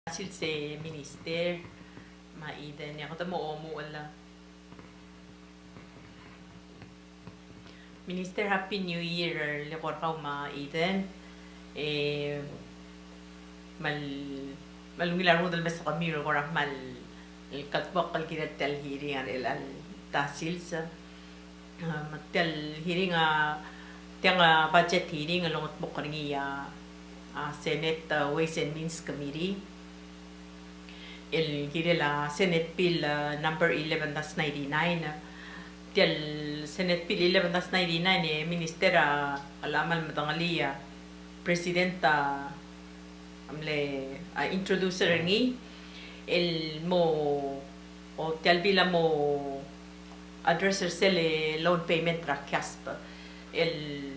Hasil si minister maiden niya kata mo wala. Minister Happy New Year lekor ka maiden mal malungilar mo dal basta kami ro mal kaltbok kalkirat tel hearing al tahsil sa tel hearing tiang budget hearing along at bukar niya Senate Ways and Means Committee el la Senate Bill number 11-99 tial Senate Bill 11-99 minister alaman matangalia presidenta amle introducer ngi el mo o tial bila mo addresser sele loan payment rakyasp el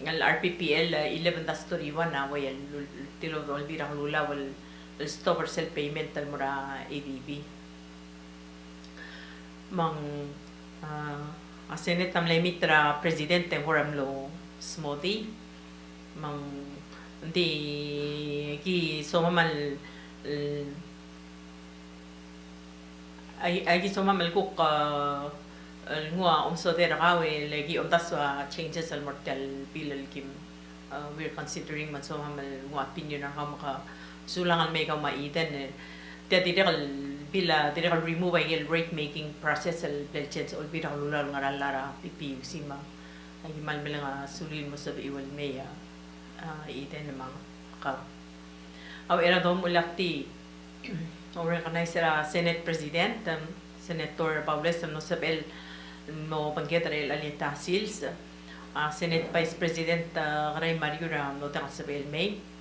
RPPL 11-31 na way tilo dol birang lula wal stopper cell payment tal mura ADB mang Senate tamlay mitra presidente horamlo smoothie mang hindi ki somamal ay somamal kuk ngua umsodera kawe lagi umtaswa changes al mortal bill kim we're considering man somamal ngua opinion ang maka sulangan may ka maiden tidakal bila tidakal remove ay rate making process al belchens ol bira lulal ngaralara PPUC ma ay mal nga sulin mo sa iwal meya iten namang ka aw era dom ulakti o recognize ra Senate President Senator Paules no sabel mo pangketre alita sils Senate Vice President Ray Mario Ram no ta sabel may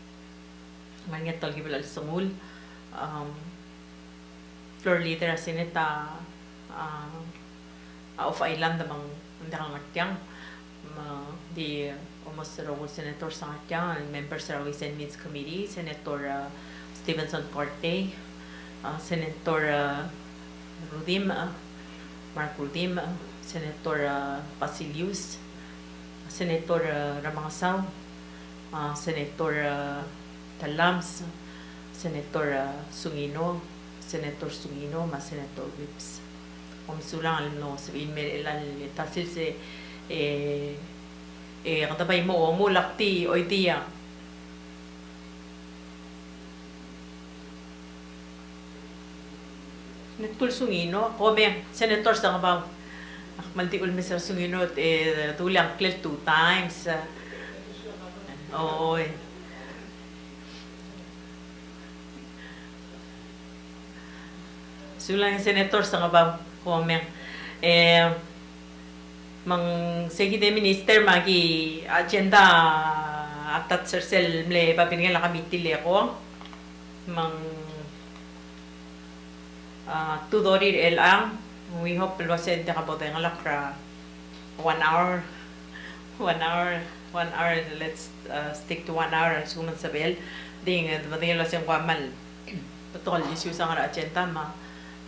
mangyat tol gibal al sungul floor leader Senate of Island namang ndang ngatyang di almost role senator sa ngatyang members sa Ways and Means Committee Senator Stevenson Corte Senator Rudim Mark Rudim Senator Basilius Senator Ramangasaw Senator Talams, Senator Sungino, Senator Sungino, mas Senator Whips. Sulang alam no, sabihin may ilan tasil si katabay mo lakti o itiya. Senator Sungino, kome Senator sa kabaw. Malti Mr. Sungino tulang clear 2 times. Oo. Sulang senator sa kabaw comment mang sige de minister magi agenda atat sersel mle papingal committee le ko mang tudori elang we hope lo send ka bote ng lakra 1 hour let's stick to 1 hour suman sabel ding mading lo siyang kwamal totoo issues ang agenda ma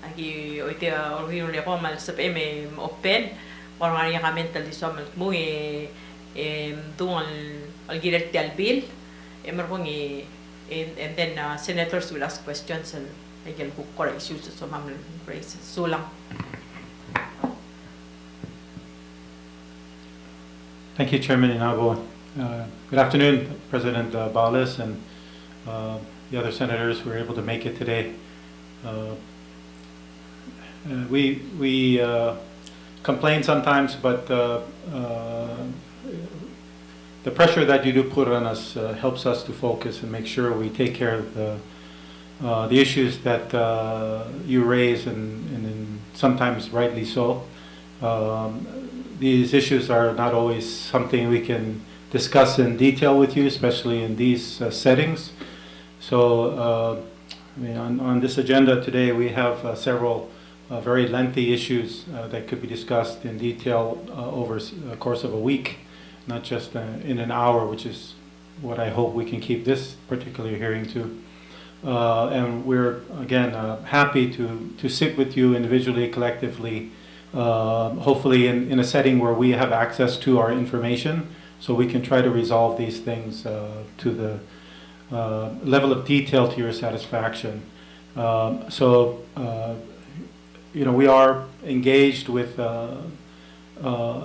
Aki oite orgino le ko mal sap open or nga ka mental diso mal mo tungal al giret al bill mer ko and then senators will ask questions and I can cook core issues so mam raise so lang. Thank you, Chairman Inabo. Good afternoon, President Bales and the other senators who were able to make it today. We complain sometimes, but the pressure that you do put on us helps us to focus and make sure we take care of the issues that you raise, and sometimes rightly so. These issues are not always something we can discuss in detail with you, especially in these settings. So I mean, on this agenda today we have several very lengthy issues that could be discussed in detail over the course of a week, not just in an hour, which is what I hope we can keep this particular hearing to. And we're, again, happy to sit with you individually, collectively, hopefully in a setting where we have access to our information, so we can try to resolve these things to the level of detail to your satisfaction. We are engaged with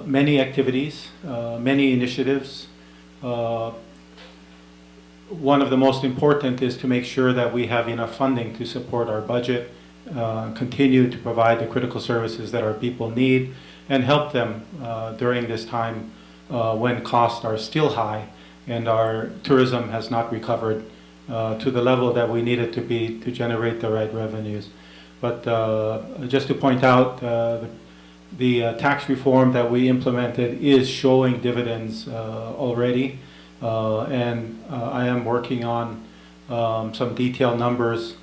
many activities, many initiatives. One of the most important is to make sure that we have enough funding to support our budget, continue to provide the critical services that our people need, and help them during this time when costs are still high and our tourism has not recovered to the level that we need it to be to generate the right revenues. But just to point out, the tax reform that we implemented is showing dividends already. And I am working on some detailed numbers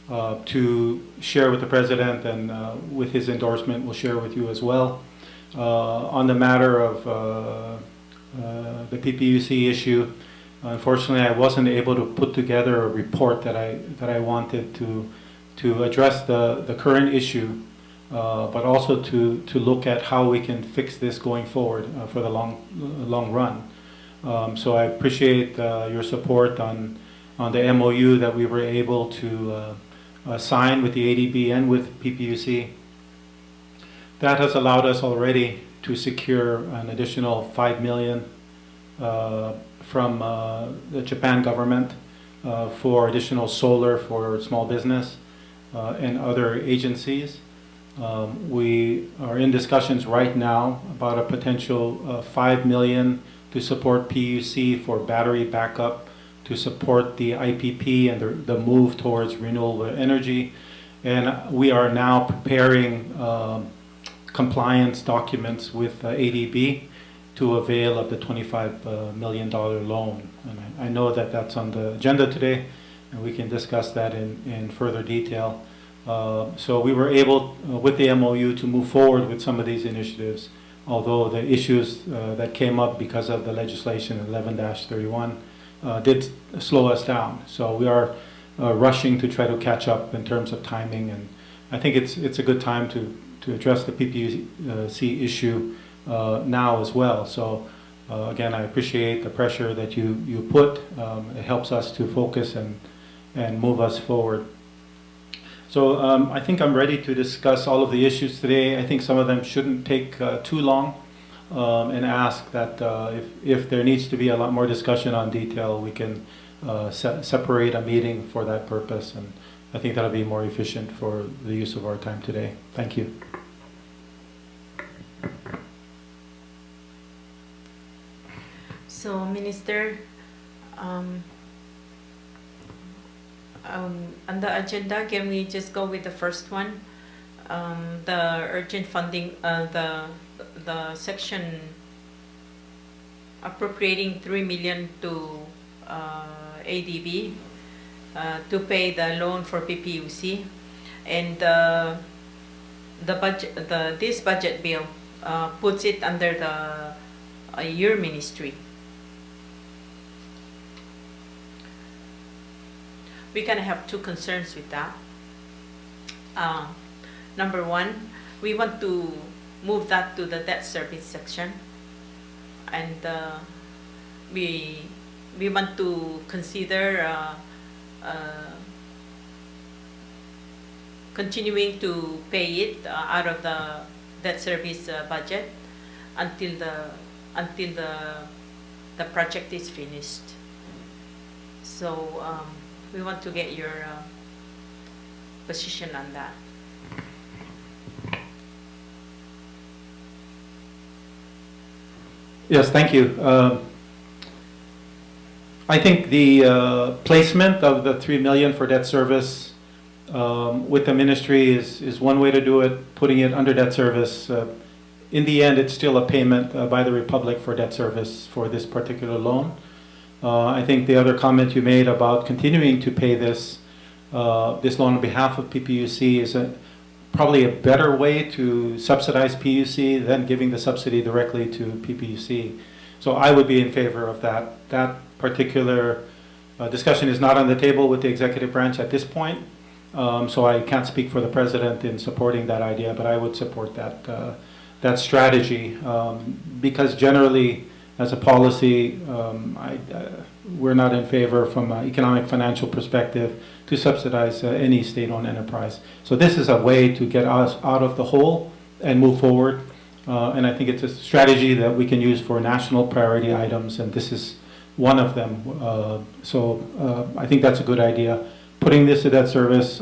to share with the President, and with his endorsement we'll share with you as well. On the matter of the PPUC issue, unfortunately I wasn't able to put together a report that I wanted to address the current issue, but also to look at how we can fix this going forward for the long run. So I appreciate your support on the MOU that we were able to sign with the ADB and with PPUC. That has allowed us already to secure an additional $5 million from the Japan government for additional solar for small business and other agencies. We are in discussions right now about a potential $5 million to support PUC for battery backup, to support the IPP and the move towards renewable energy. And we are now preparing compliance documents with ADB to avail of the $25 million loan. And I know that that's on the agenda today, and we can discuss that in further detail. So we were able, with the MOU, to move forward with some of these initiatives, although the issues that came up because of the legislation 11-31 did slow us down. So we are rushing to try to catch up in terms of timing, and I think it's a good time to address the PPUC issue now as well. So again, I appreciate the pressure that you put. It helps us to focus and move us forward. So I think I'm ready to discuss all of the issues today. I think some of them shouldn't take too long, and ask that if there needs to be a lot more discussion on detail, we can separate a meeting for that purpose, and I think that'll be more efficient for the use of our time today. Thank you. So, Minister, on the agenda, can we just go with the first one? The urgent funding, the section appropriating $3 million to ADB to pay the loan for PPUC, and this budget bill puts it under your ministry. We kind of have two concerns with that. Number one, we want to move that to the debt service section, and we want to consider continuing to pay it out of the debt service budget until the project is finished. So we want to get your position on that. Yes, thank you. I think the placement of the $3 million for debt service with the ministry is one way to do it, putting it under debt service. In the end, it's still a payment by the Republic for debt service for this particular loan. I think the other comment you made about continuing to pay this loan on behalf of PPUC is probably a better way to subsidize PUC than giving the subsidy directly to PPUC. So I would be in favor of that. That particular discussion is not on the table with the executive branch at this point, so I can't speak for the President in supporting that idea, but I would support that strategy, because generally as a policy, we're not in favor from an economic financial perspective to subsidize any state-owned enterprise. So this is a way to get us out of the hole and move forward. And I think it's a strategy that we can use for national priority items, and this is one of them. I think that's a good idea. Putting this to debt service,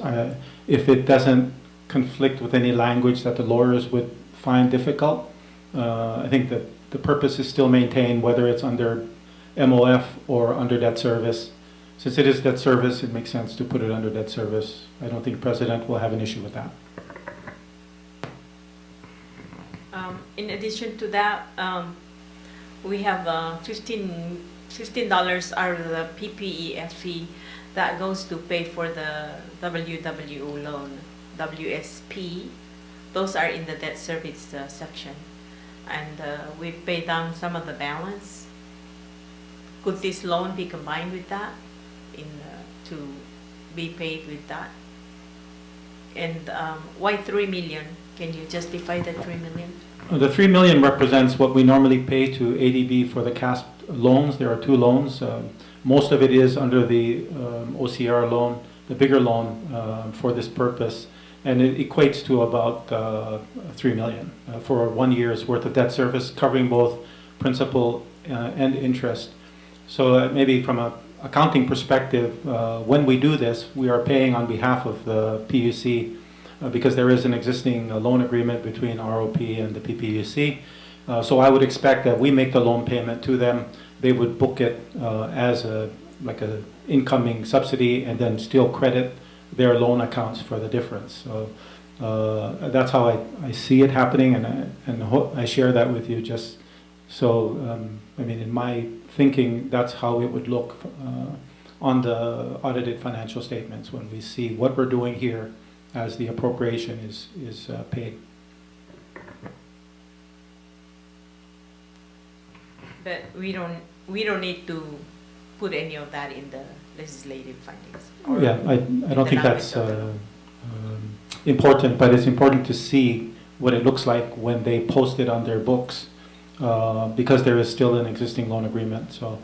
if it doesn't conflict with any language that the lawyers would find difficult, I think that the purpose is still maintained, whether it's under MOF or under debt service. Since it is debt service, it makes sense to put it under debt service. I don't think the President will have an issue with that. In addition to that, we have $15 out of the PPEF fee that goes to pay for the WWO loan, WSP. Those are in the debt service section. And we pay down some of the balance. Could this loan be combined with that to be paid with that? And why 3 million? Can you justify the 3 million? The 3 million represents what we normally pay to ADB for the CASP loans. There are 2 loans. Most of it is under the OCR loan, the bigger loan for this purpose. And it equates to about 3 million for 1 year's worth of debt service, covering both principal and interest. So maybe from an accounting perspective, when we do this, we are paying on behalf of the PUC because there is an existing loan agreement between ROP and the PPUC. So I would expect that we make the loan payment to them. They would book it as like a incoming subsidy and then still credit their loan accounts for the difference. So that's how I see it happening, and I share that with you just so, I mean, in my thinking, that's how it would look on the audited financial statements when we see what we're doing here as the appropriation is paid. But we don't need to put any of that in the legislative findings. Yeah, I don't think that's important, but it's important to see what it looks like when they post it on their books, because there is still an existing loan agreement. So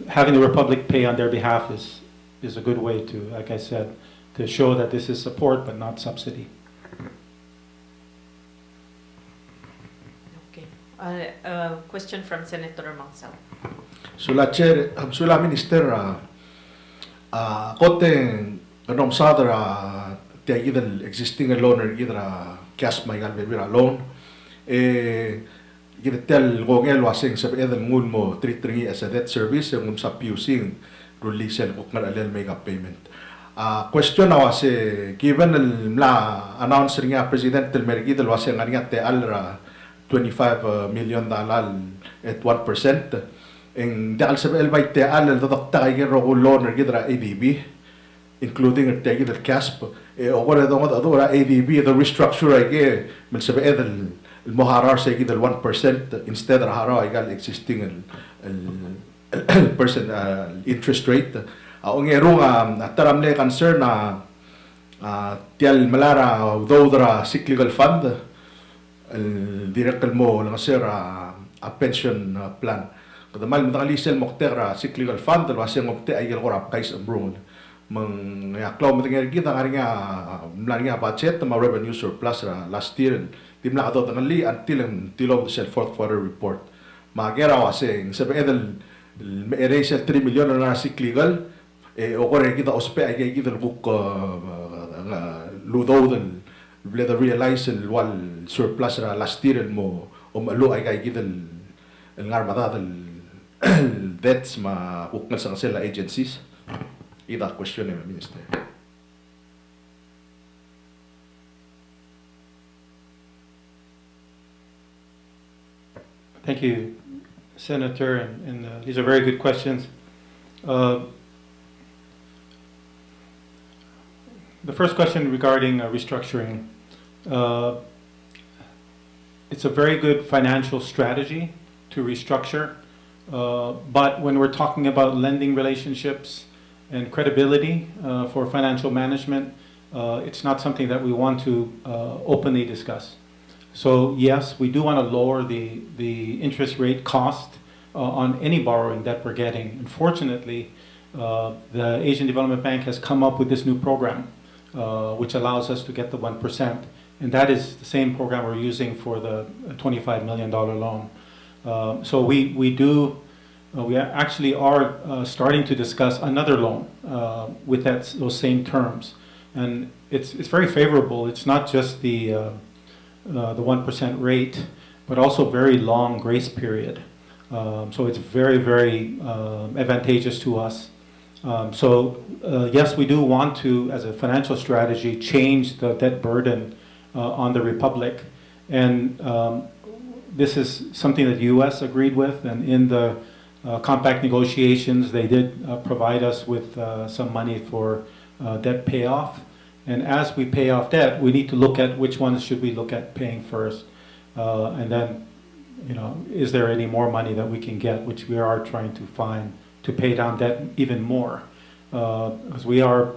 having the Republic pay on their behalf is a good way to, like I said, to show that this is support but not subsidy. Okay. Question from Senator Mangsao. Sula Chair, Sula Minister, kote kanom sadra te either existing loan or either cash may galbira loan. Either tell gongel wasing sa either ngul mo treating as a debt service yung sa PUC release el kung alel make up payment. Question na wase given la announce nga President del Mergidel wase nga te alra $25 million at 1%. En dahil sa elbay te alal dadakta kay gero loan or gidra ADB, including the gidra CASP, o kung ito nga adora ADB, the restructure ay mil sa el moharar sa gidra 1% instead of haraw ay gal existing percent interest rate. Ang erong taramle concern na tial malara though the cyclical fund directly mo lang sir a pension plan. Kada mal matalisel moktera cyclical fund lo aseng mokte ay gel korap kais ambrung mang ya klaw matnger kita nga mlanga budget ma revenue surplus last year timla ato tangali until tilom the fourth quarter report magera waseng sabi edel erase 3 million na cyclical o kore kita ospe ay kita book ludo den let realize wal surplus last year mo malu ay kay kita ngarmata debts ma uknal sa sila agencies. Ida question ni Minister. Thank you, Senator, and these are very good questions. The first question regarding restructuring, it's a very good financial strategy to restructure, but when we're talking about lending relationships and credibility for financial management, it's not something that we want to openly discuss. So yes, we do want to lower the interest rate cost on any borrowing that we're getting. Unfortunately, the Asian Development Bank has come up with this new program, which allows us to get the 1%. And that is the same program we're using for the $25 million loan. So we actually are starting to discuss another loan with those same terms. And it's very favorable. It's not just the 1% rate, but also very long grace period. So it's very, very advantageous to us. Yes, we do want to, as a financial strategy, change the debt burden on the Republic. And this is something that the U.S. agreed with, and in the compact negotiations, they did provide us with some money for debt payoff. And as we pay off debt, we need to look at which ones should we look at paying first. And then, is there any more money that we can get, which we are trying to find to pay down debt even more. Because we are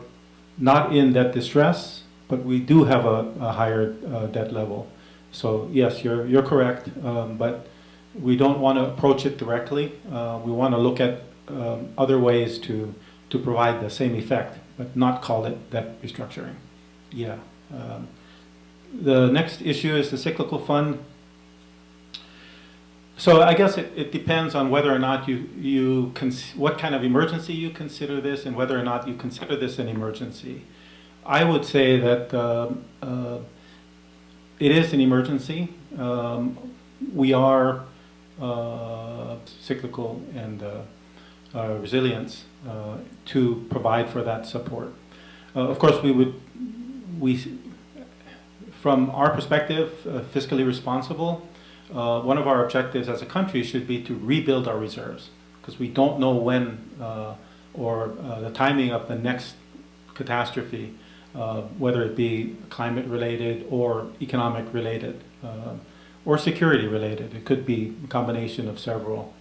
not in debt distress, but we do have a higher debt level. So yes, you're correct, but we don't want to approach it directly. We want to look at other ways to provide the same effect, but not call it debt restructuring. Yeah. The next issue is the cyclical fund. So I guess it depends on whether or not what kind of emergency you consider this, and whether or not you consider this an emergency. I would say that it is an emergency. We are cyclical and resilience to provide for that support. Of course, from our perspective, fiscally responsible, one of our objectives as a country should be to rebuild our reserves, because we don't know when or the timing of the next catastrophe, whether it be climate related or economic related or security related. It could be a combination of several.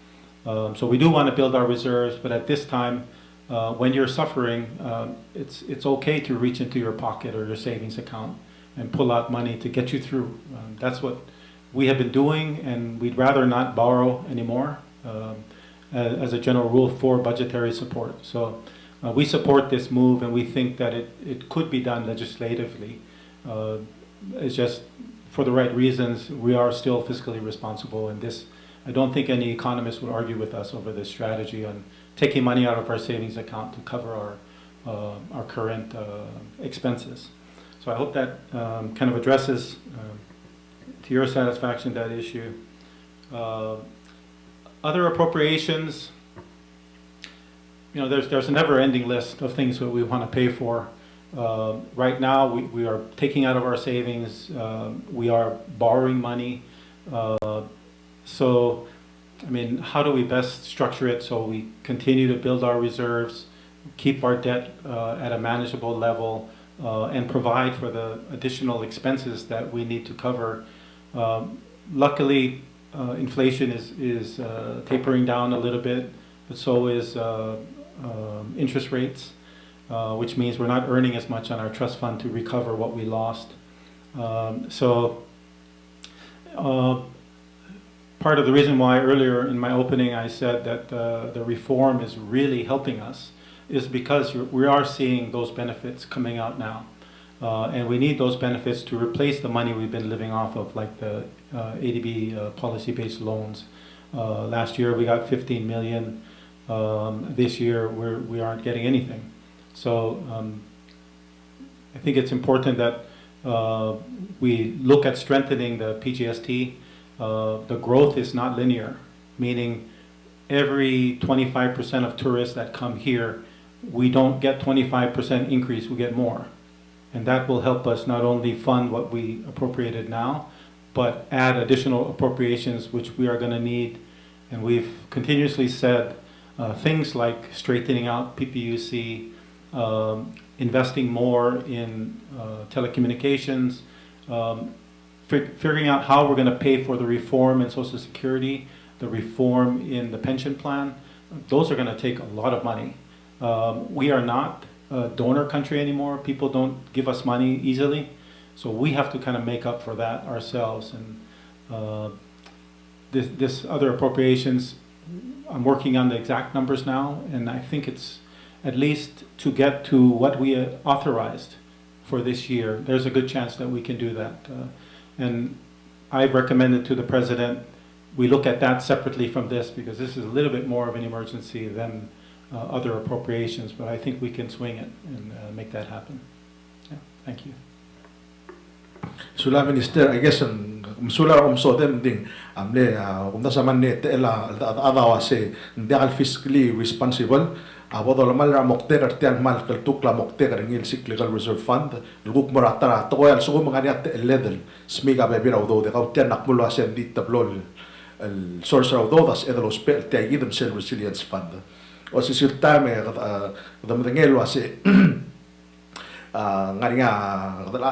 So we do want to build our reserves, but at this time, when you're suffering, it's okay to reach into your pocket or your savings account and pull out money to get you through. That's what we have been doing, and we'd rather not borrow anymore as a general rule for budgetary support. So we support this move, and we think that it could be done legislatively. It's just for the right reasons. We are still fiscally responsible, and I don't think any economist would argue with us over this strategy on taking money out of our savings account to cover our current expenses. So I hope that kind of addresses to your satisfaction that issue. Other appropriations, there's a never-ending list of things that we want to pay for. Right now, we are taking out of our savings. We are borrowing money. So, how do we best structure it so we continue to build our reserves, keep our debt at a manageable level, and provide for the additional expenses that we need to cover? Luckily, inflation is tapering down a little bit, but so is interest rates, which means we're not earning as much on our trust fund to recover what we lost. Part of the reason why earlier in my opening I said that the reform is really helping us is because we are seeing those benefits coming out now. And we need those benefits to replace the money we've been living off of, like the ADB policy-based loans. Last year we got 15 million. This year we aren't getting anything. So I think it's important that we look at strengthening the PGST. The growth is not linear, meaning every 25% of tourists that come here, we don't get 25% increase, we get more. And that will help us not only fund what we appropriated now, but add additional appropriations which we are going to need. And we've continuously said things like straightening out PPUC, investing more in telecommunications, figuring out how we're going to pay for the reform in Social Security, the reform in the pension plan. Those are going to take a lot of money. We are not a donor country anymore. People don't give us money easily. So we have to kind of make up for that ourselves. And this other appropriations, I'm working on the exact numbers now, and I think it's at least to get to what we authorized for this year. There's a good chance that we can do that. And I've recommended to the President we look at that separately from this, because this is a little bit more of an emergency than other appropriations, but I think we can swing it and make that happen. Yeah, thank you. Sula Minister, I guess sula umso dem ding amle sa man ne tela adawa se ndial fiscally responsible abodo lamal ra mokte kartial mal kal tukla mokte karingil cyclical reserve fund luguk morata to ko so mga ni level smiga be bira do de kautian nakmulo asen dit tablol el source of those edalos pel te yidem self resilience fund o si sultame da mengelo ase ngari nga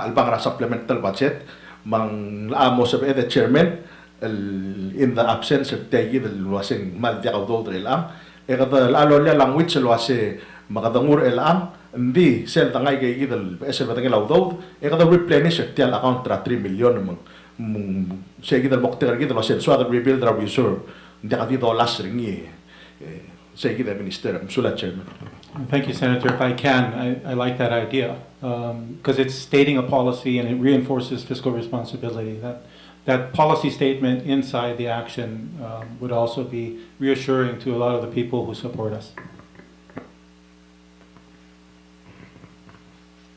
albang ra supplemental budget mang laamo sa the chairman in the absence of tegi del wasing mal dia do elam e kada lalo la language lo ase makadangur elam ndi sel tangay kay gidel esel batang laudo e kada replenish tial account tra 3 million mang se gidel mokter gidel sel so that rebuild our reserve dia kadi do last ringi se gidel minister sula chairman. Thank you, Senator. If I can, I like that idea, because it's stating a policy and it reinforces fiscal responsibility. That policy statement inside the action would also be reassuring to a lot of the people who support us.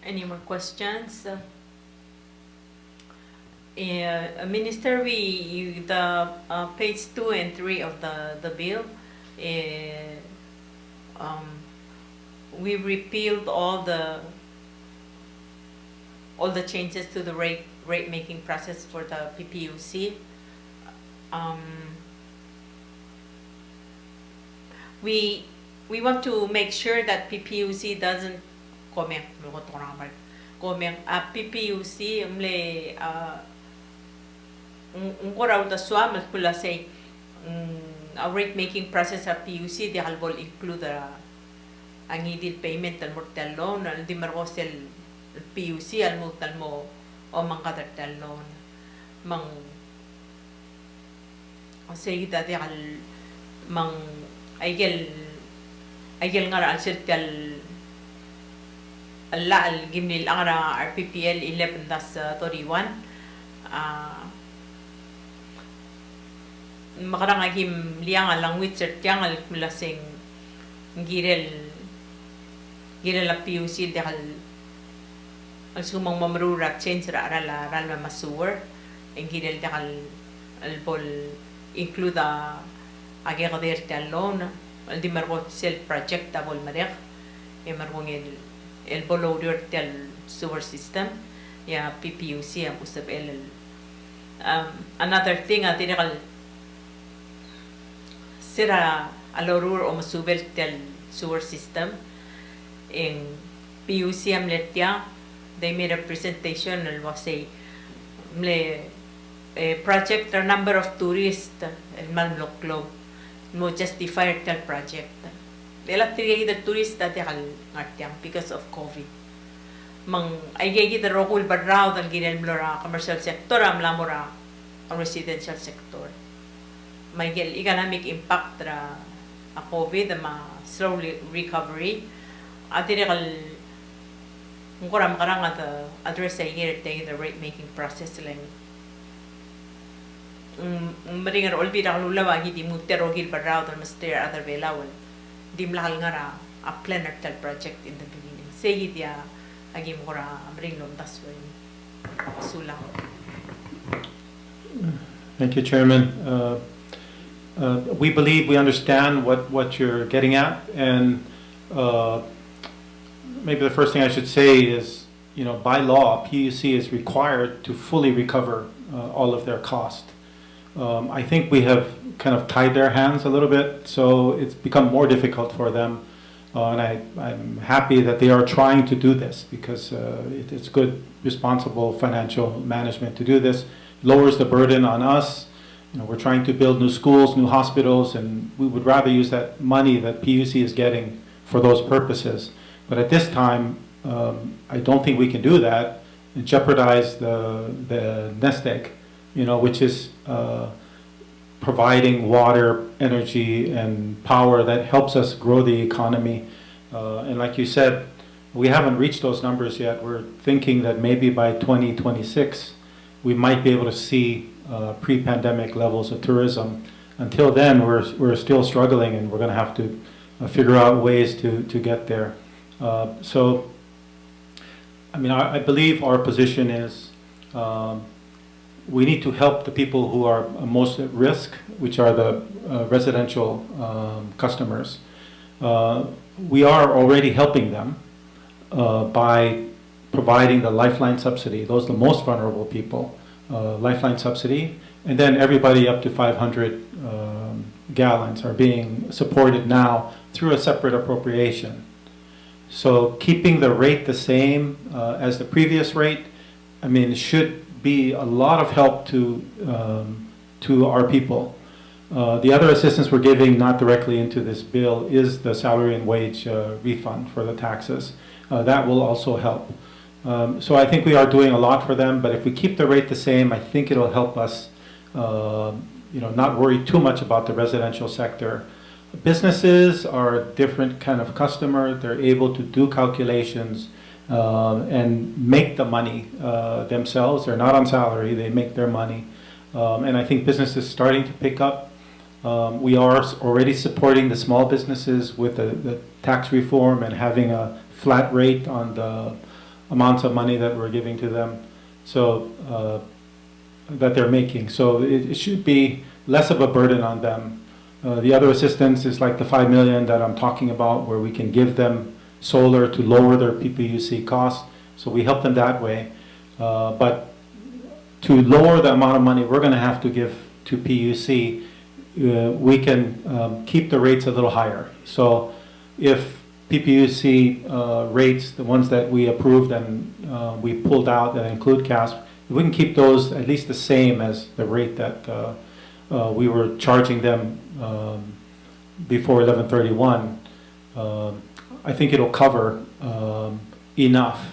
Any more questions? Minister, the page 2 and 3 of the bill, we repealed all the changes to the rate making process for the PPUC. We want to make sure that PPUC doesn't PPUC a rate making process of PUC they will include ang idil payment al mortal loan al di marosel PUC al mortal mo o mang katartal loan mang say dati al mang aigel nga al sirtal al gimnil ang RPPL 11-31 makarang agim liang alang with sirtyang al kulasing girel la PUC dahil ang sumang mamrurat change ral mamasuwer ang girel dahil albol include agi kader talon al di margot self project tabol marek e margong el boloder tel sewer system ya PPUC ang usab another thing tinakal sira alorur o masubel tel sewer system in PUC amletya they made a presentation and was a project or number of tourists in Manloklo mo justify tel project electric the tourists that hal ngartyang because of COVID mang ay gigi the rokul badraw dal ginel mlora commercial sector am lamora ang residential sector may gel economic impact ra a COVID ma slowly recovery adirikal ngora makarang at address ay gire the rate making process lang maringar olbi ra lulawa gidi mutero gil badraw dal master other velawal dim lahal ngara a planner tel project in the beginning say dia agim ngora maring lom taswen sulang. Thank you, Chairman. We believe we understand what you're getting at, and maybe the first thing I should say is, by law, PUC is required to fully recover all of their cost. I think we have kind of tied their hands a little bit, so it's become more difficult for them. And I'm happy that they are trying to do this, because it's good, responsible financial management to do this. Lowers the burden on us. We're trying to build new schools, new hospitals, and we would rather use that money that PUC is getting for those purposes. But at this time, I don't think we can do that and jeopardize the nest egg, which is providing water, energy, and power that helps us grow the economy. And like you said, we haven't reached those numbers yet. We're thinking that maybe by 2026, we might be able to see pre-pandemic levels of tourism. Until then, we're still struggling, and we're going to have to figure out ways to get there. So, I mean, I believe our position is we need to help the people who are most at risk, which are the residential customers. We are already helping them by providing the lifeline subsidy. Those are the most vulnerable people, lifeline subsidy. And then everybody up to 500 gallons are being supported now through a separate appropriation. So keeping the rate the same as the previous rate, I mean, should be a lot of help to our people. The other assistance we're giving, not directly into this bill, is the salary and wage refund for the taxes. That will also help. So I think we are doing a lot for them, but if we keep the rate the same, I think it'll help us not worry too much about the residential sector. Businesses are a different kind of customer. They're able to do calculations and make the money themselves. They're not on salary, they make their money. And I think business is starting to pick up. We are already supporting the small businesses with the tax reform and having a flat rate on the amounts of money that we're giving to them, so that they're making. So it should be less of a burden on them. The other assistance is like the $5 million that I'm talking about, where we can give them solar to lower their PPUC cost. So we help them that way. But to lower the amount of money we're going to have to give to PUC, we can keep the rates a little higher. So if PPUC rates, the ones that we approved and we pulled out that include CASP, if we can keep those at least the same as the rate that we were charging them before 11/31, I think it'll cover enough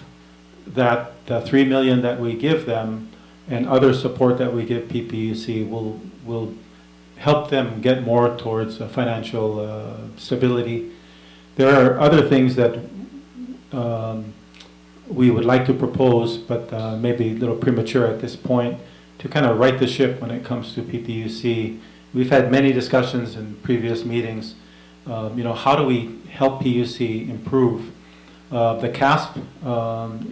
that the $3 million that we give them and other support that we give PPUC will help them get more towards financial stability. There are other things that we would like to propose, but maybe a little premature at this point, to kind of right the ship when it comes to PPUC. We've had many discussions in previous meetings. How do we help PUC improve? The CASP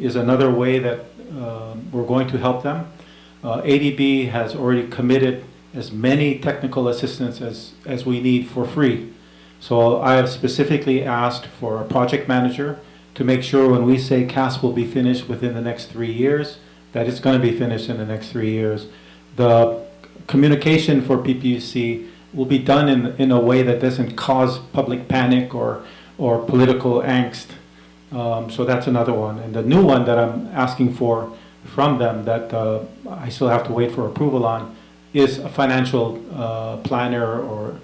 is another way that we're going to help them. ADB has already committed as many technical assistance as we need for free. So I have specifically asked for a project manager to make sure when we say CASP will be finished within the next 3 years, that it's going to be finished in the next 3 years. The communication for PPUC will be done in a way that doesn't cause public panic or political angst. So that's another one. And the new one that I'm asking for from them that I still have to wait for approval on is a financial planner or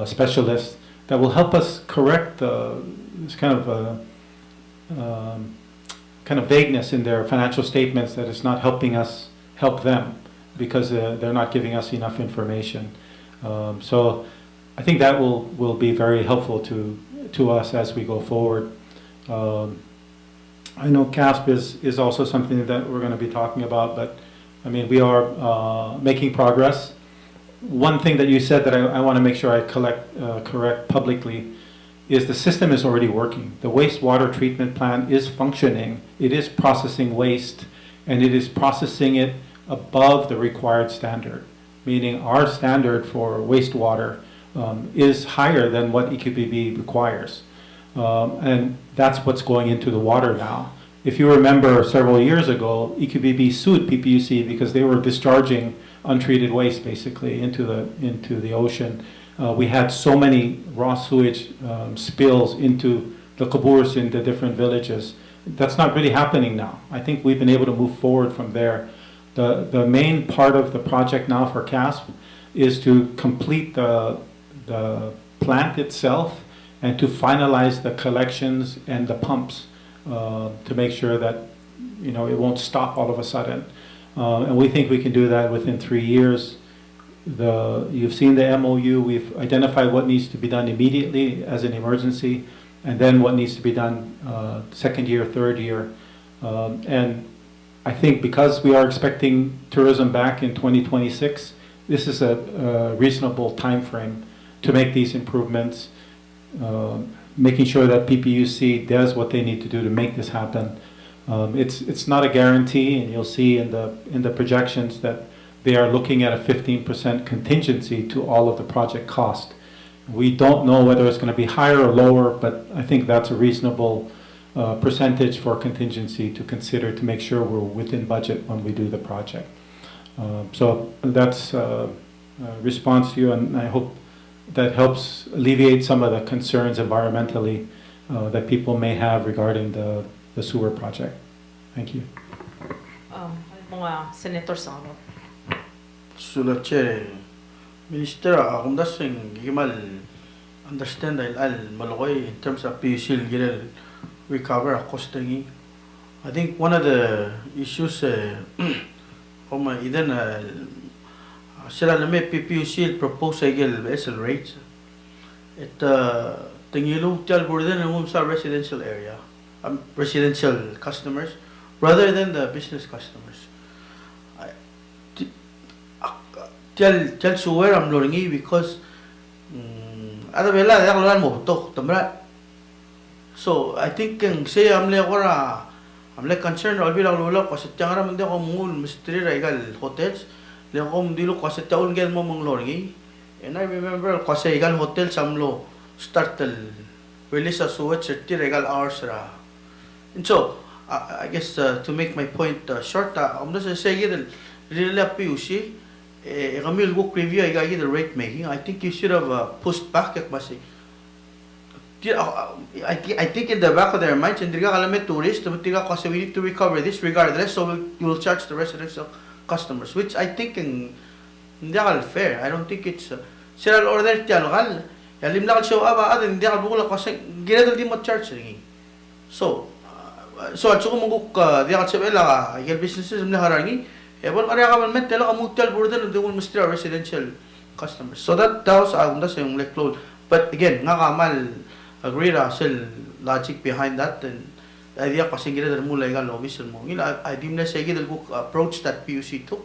specialist that will help us correct this kind of vagueness in their financial statements that is not helping us help them because they're not giving us enough information. So I think that will be very helpful to us as we go forward. I know CASP is also something that we're going to be talking about, but I mean, we are making progress. One thing that you said that I want to make sure I correct publicly is the system is already working. The wastewater treatment plant is functioning. It is processing waste, and it is processing it above the required standard, meaning our standard for wastewater is higher than what EQBB requires. And that's what's going into the water now. If you remember several years ago, EQBB sued PPUC because they were discharging untreated waste basically into the ocean. We had so many raw sewage spills into the kaburs in the different villages. That's not really happening now. I think we've been able to move forward from there. The main part of the project now for CASP is to complete the plant itself and to finalize the collections and the pumps to make sure that it won't stop all of a sudden. And we think we can do that within 3 years. you've seen the MOU. We've identified what needs to be done immediately as an emergency, and then what needs to be done second year, third year. And I think because we are expecting tourism back in 2026, this is a reasonable time frame to make these improvements, making sure that PPUC does what they need to do to make this happen. It's not a guarantee, and you'll see in the projections that they are looking at a 15% contingency to all of the project cost. We don't know whether it's going to be higher or lower, but I think that's a reasonable percentage for contingency to consider to make sure we're within budget when we do the project. So that's a response to you, and I hope that helps alleviate some of the concerns environmentally that people may have regarding the sewer project. Thank you. Mga Senator Saro. Sulat Minister, akong dasing gimal understand dahil malokoy in terms of PUC gilal recover a costing. I think one of the issues idan sila na may PUC propose gil vessel rates. It tingilo tial burden ng sa residential area, residential customers rather than the business customers. Tell suwer am loringi because ada bela yak loran mo tok tamra. So I think kung say amle akora amle concern all bilang lolo kasi tiangara mende ko mungul mistri regal hotels le ko mdilo kasi taon gel mo mong loringi. And I remember kasi igal hotel samlo start release a suwat 30 regal hours ra. And so I guess to make my point short, I'm not saying that really PUC Ramil book review I got the rate making. I think you should have pushed back at Basi. I think in the back of their minds, and tourists, we need to recover this regardless, so we will charge the residential customers, which I think hindi fair. I don't think it's sila order tiyan yalim lakal show aba adin hindi bukula kasi ginadal di mo charge ringi. So at suko mong di akal sabela ka businesses mna harangi. Ebon area government tela kamutal burden ng Mr. residential customers. So that was yung like close. But again, nga kamal agree ra sel logic behind that and idea kasi gila dal mula igal officer mo. I didn't say the book approach that PUC took.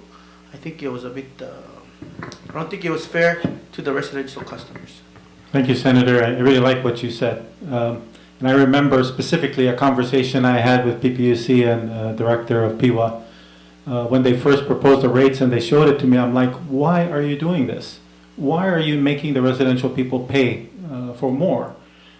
I think it was a bit I don't think it was fair to the residential customers. Thank you, Senator. I really like what you said. And I remember specifically a conversation I had with PPUC and director of PIWA. When they first proposed the rates and they showed it to me, I'm like, why are you doing this? Why are you making the residential people pay for more?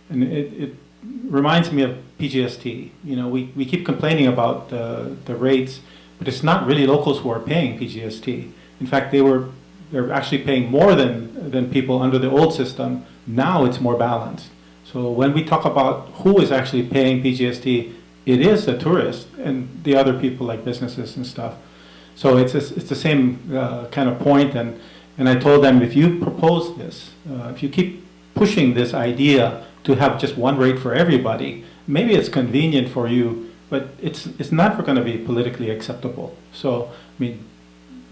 And it reminds me of PGST. You know, we keep complaining about the rates, but it's not really locals who are paying PGST. In fact, they're actually paying more than people under the old system. Now it's more balanced. So when we talk about who is actually paying PGST, it is the tourist and the other people like businesses and stuff. So it's the same kind of point. And I told them, if you propose this, if you keep pushing this idea to have just one rate for everybody, maybe it's convenient for you, but it's never going to be politically acceptable. So, I mean,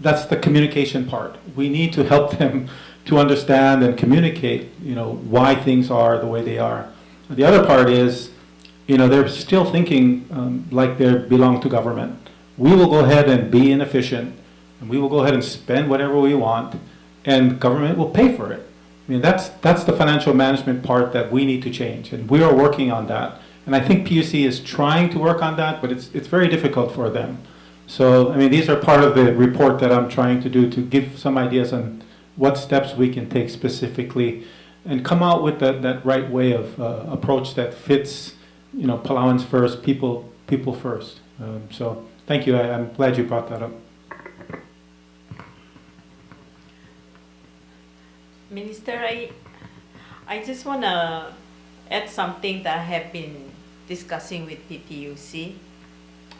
that's the communication part. We need to help them to understand and communicate, you know, why things are the way they are. The other part is, you know, they're still thinking like they belong to government. We will go ahead and be inefficient, and we will go ahead and spend whatever we want, and government will pay for it. I mean, that's the financial management part that we need to change, and we are working on that. And I think PUC is trying to work on that, but it's very difficult for them. So, I mean, these are part of the report that I'm trying to do to give some ideas on what steps we can take specifically and come out with that right way of approach that fits, you know, Palauans first, people first. So thank you. I'm glad you brought that up. Minister, I just want to add something that I have been discussing with PPUC,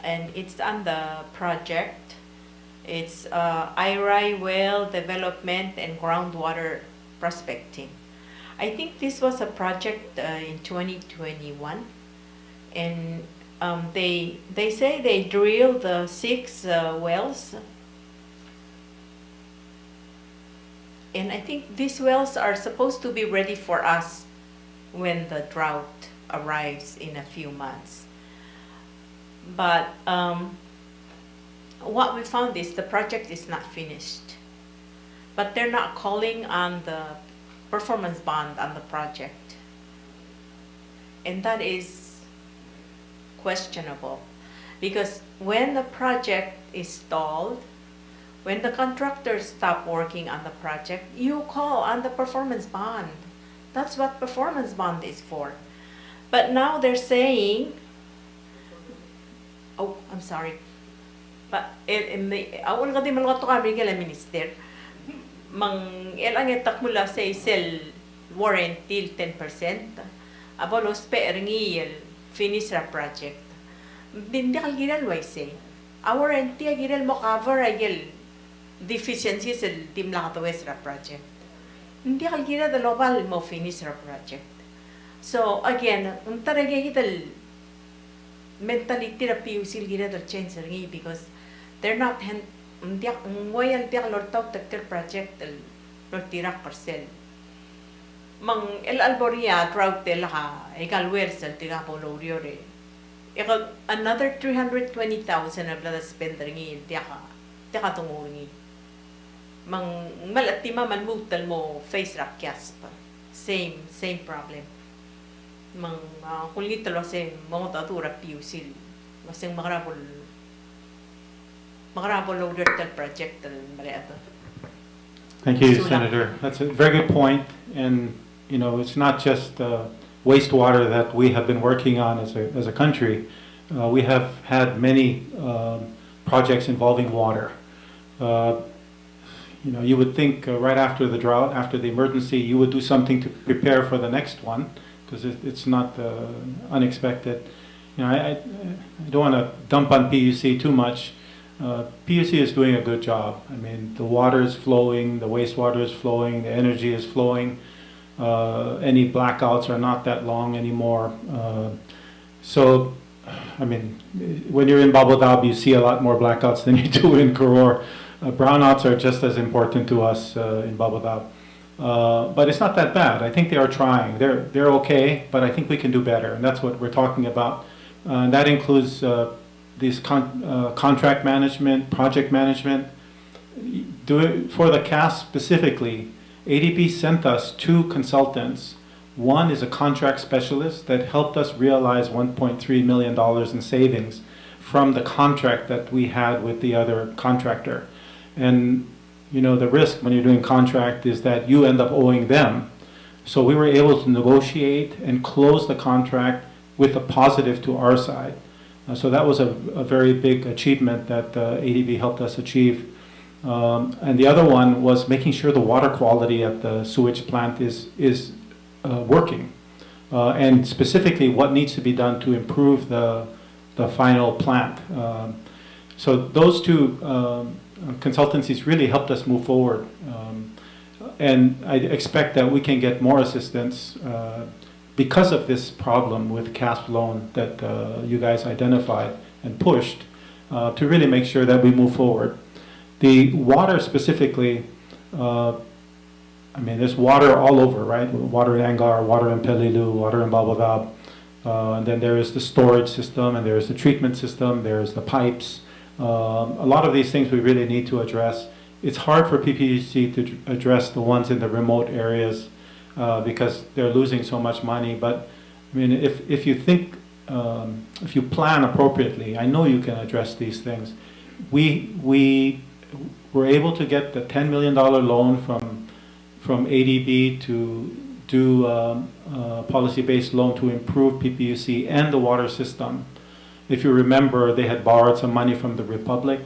and it's on the project. It's IRI well development and groundwater prospecting. I think this was a project in 2021, and they say they drilled 6 wells. And I think these wells are supposed to be ready for us when the drought arrives in a few months. But what we found is the project is not finished. But they're not calling on the performance bond on the project. And that is questionable. Because when the project is stalled, when the contractors stop working on the project, you call on the performance bond. That's what performance bond is for. But now they're saying, oh, I'm sorry. But in the awal nga di malga to kami kala minister, mang ilang etak mula say sell warranty 10%. Abolos pe ringil finish ra project. Hindi kal giral way say. Our warranty giral mo cover agil deficiencies sa team lang ato West project. Hindi kal gira the global mo finish ra project. So again, talaga kita mentality ra PUC gira the change ringi because they're not hindi ngoyan ti kalor tawag takter project lor tirak parcel. Mang el alboria drought tel ha ekalwer sel tiga polo re. Another 320,000 of the spend ringi tiaka tungungi. Mang malatima man mutal mo face rock casp. Same problem. Mang kulit talo se mo tatura PUC. Masing makarabol loader tel project tel mariato. Thank you, Senator. That's a very good point. And you know, it's not just wastewater that we have been working on as a country. We have had many projects involving water. You know, you would think right after the drought, after the emergency, you would do something to prepare for the next one, because it's not unexpected. You know, I don't want to dump on PUC too much. PUC is doing a good job. I mean, the water is flowing, the wastewater is flowing, the energy is flowing. Any blackouts are not that long anymore. So, I mean, when you're in Babodab, you see a lot more blackouts than you do in Koror. Brownouts are just as important to us in Babodab. But it's not that bad. I think they are trying. They're okay, but I think we can do better, and that's what we're talking about. That includes these contract management, project management. Do it for the CAS specifically. ADB sent us 2 consultants. One is a contract specialist that helped us realize $1.3 million in savings from the contract that we had with the other contractor. And you know, the risk when you're doing contract is that you end up owing them. So we were able to negotiate and close the contract with a positive to our side. So that was a very big achievement that ADB helped us achieve. And the other one was making sure the water quality at the sewage plant is working. And specifically what needs to be done to improve the final plant. So those 2 consultancies really helped us move forward. And I expect that we can get more assistance because of this problem with CASP loan that you guys identified and pushed to really make sure that we move forward. The water specifically, I mean, there's water all over, right? Water in Angar, water in Pelilu, water in Babodab. And then there is the storage system, and there's the treatment system, there's the pipes. A lot of these things we really need to address. It's hard for PPC to address the ones in the remote areas because they're losing so much money. But I mean, if you think, if you plan appropriately, I know you can address these things. We were able to get the $10 million loan from ADB to do a policy-based loan to improve PPUC and the water system. If you remember, they had borrowed some money from the Republic.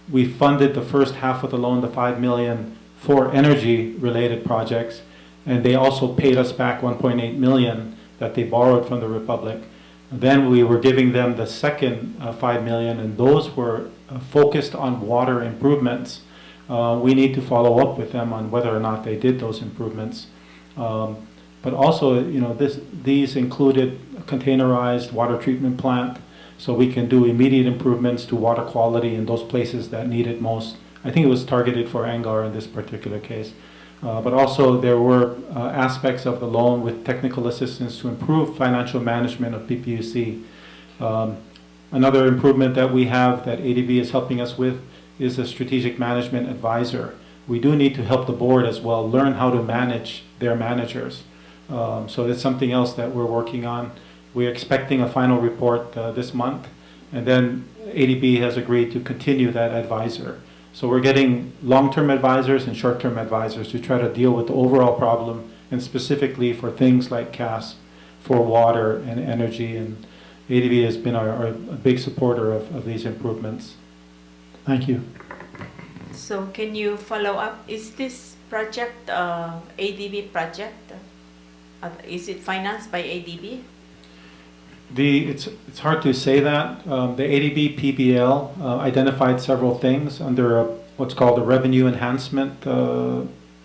We funded the first half of the loan, the $5 million, for energy-related projects, and they also paid us back $1.8 million that they borrowed from the Republic. Then we were giving them the second $5 million, and those were focused on water improvements. We need to follow up with them on whether or not they did those improvements. But also, you know, these included a containerized water treatment plant, so we can do immediate improvements to water quality in those places that need it most. I think it was targeted for Angar in this particular case. but also there were aspects of the loan with technical assistance to improve financial management of PPUC. Another improvement that we have that ADB is helping us with is a strategic management advisor. We do need to help the board as well learn how to manage their managers. So it's something else that we're working on. We're expecting a final report this month, and then ADB has agreed to continue that advisor. So we're getting long-term advisors and short-term advisors to try to deal with the overall problem, and specifically for things like CAS, for water and energy, and ADB has been a big supporter of these improvements. Thank you. So can you follow up? Is this project ADB project? Is it financed by ADB? It's hard to say that. The ADB PBL identified several things under what's called a revenue enhancement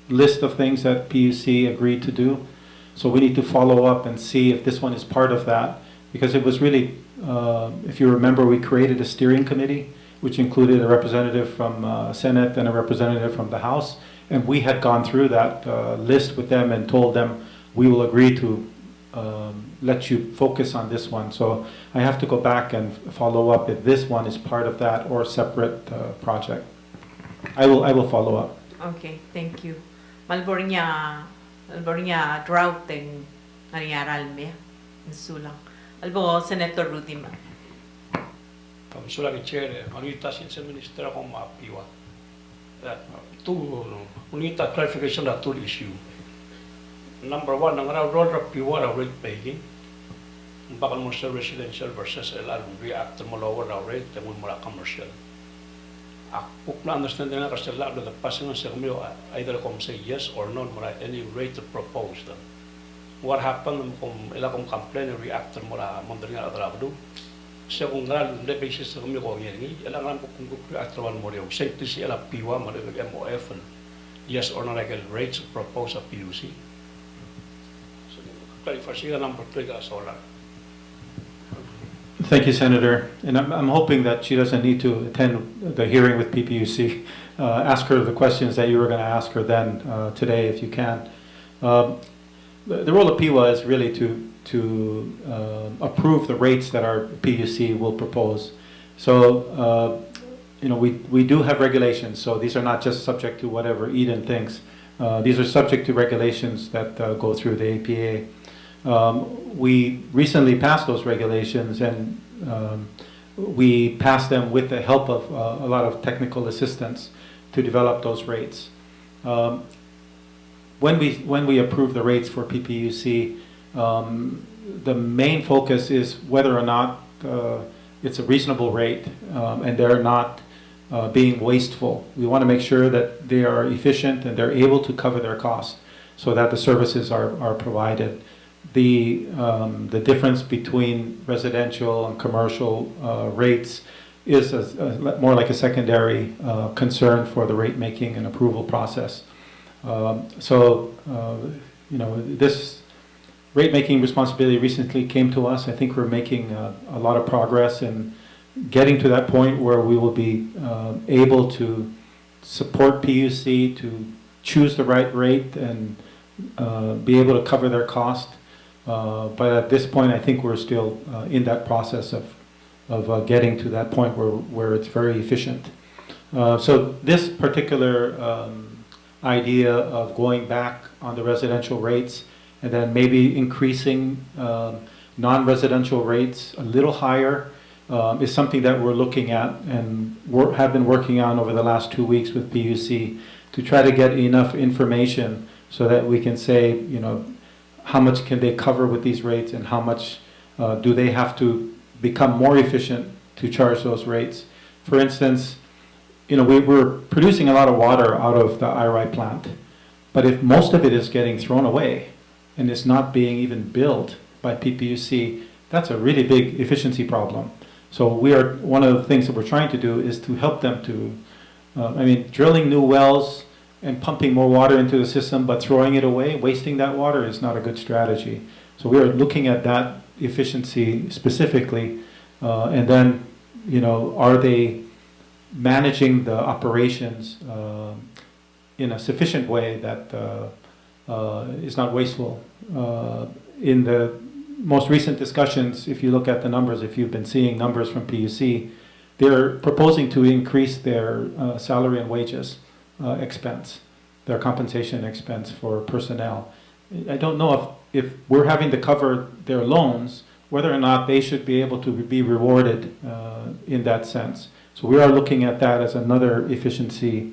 list of things that PUC agreed to do. So we need to follow up and see if this one is part of that, because it was really, if you remember, we created a steering committee which included a representative from Senate and a representative from the House, and we had gone through that list with them and told them we will agree to let you focus on this one. So I have to go back and follow up if this one is part of that or separate project. I will follow up. Okay, thank you. Malbornya drought ng nangyari me. Nsulang. Albo Senator Rudy ma. Sulang chair, unita sin minister akong maapiwa. Two, unita clarification na two issue. Number one, ang role of piwa na rate paying. Bakal mo sa residential versus reactor mo lower na rate, temo mo na commercial. Ako na understand na kasi lalo na passing sa kami, either kung say yes or no, mo any rate to propose them. What happened kung ila kong complain ng reactor mo na mandar nga atrabdo? Siya kung nga na basis sa kami ko yan, ila nga po kung reactor one mo rin, safety si ila piwa mo rin MOF, yes or no like rates to propose a PUC. Number 3 solar. Thank you, Senator. And I'm hoping that she doesn't need to attend the hearing with PPUC. Ask her the questions that you were going to ask her then today, if you can. The role of PIWA is really to approve the rates that our PUC will propose. So, we do have regulations. So these are not just subject to whatever Eden thinks. These are subject to regulations that go through the APA. We recently passed those regulations, and we passed them with the help of a lot of technical assistance to develop those rates. When we approve the rates for PPUC, the main focus is whether or not it's a reasonable rate and they're not being wasteful. We want to make sure that they are efficient and they're able to cover their costs so that the services are provided. The difference between residential and commercial rates is more like a secondary concern for the rate making and approval process. This rate making responsibility recently came to us. I think we're making a lot of progress in getting to that point where we will be able to support PUC to choose the right rate and be able to cover their cost. But at this point, I think we're still in that process of getting to that point where it's very efficient. So this particular idea of going back on the residential rates and then maybe increasing non-residential rates a little higher is something that we're looking at and have been working on over the last 2 weeks with PUC to try to get enough information so that we can say, how much can they cover with these rates and how much do they have to become more efficient to charge those rates. For instance, we're producing a lot of water out of the IRI plant, but if most of it is getting thrown away and it's not being even billed by PPUC, that's a really big efficiency problem. So one of the things that we're trying to do is to help them to, drilling new wells and pumping more water into the system, but throwing it away, wasting that water is not a good strategy. So we are looking at that efficiency specifically, and then, are they managing the operations in a sufficient way that is not wasteful. In the most recent discussions, if you look at the numbers, if you've been seeing numbers from PUC, they're proposing to increase their salary and wages expense, their compensation expense for personnel. I don't know if we're having to cover their loans, whether or not they should be able to be rewarded in that sense. So we are looking at that as another efficiency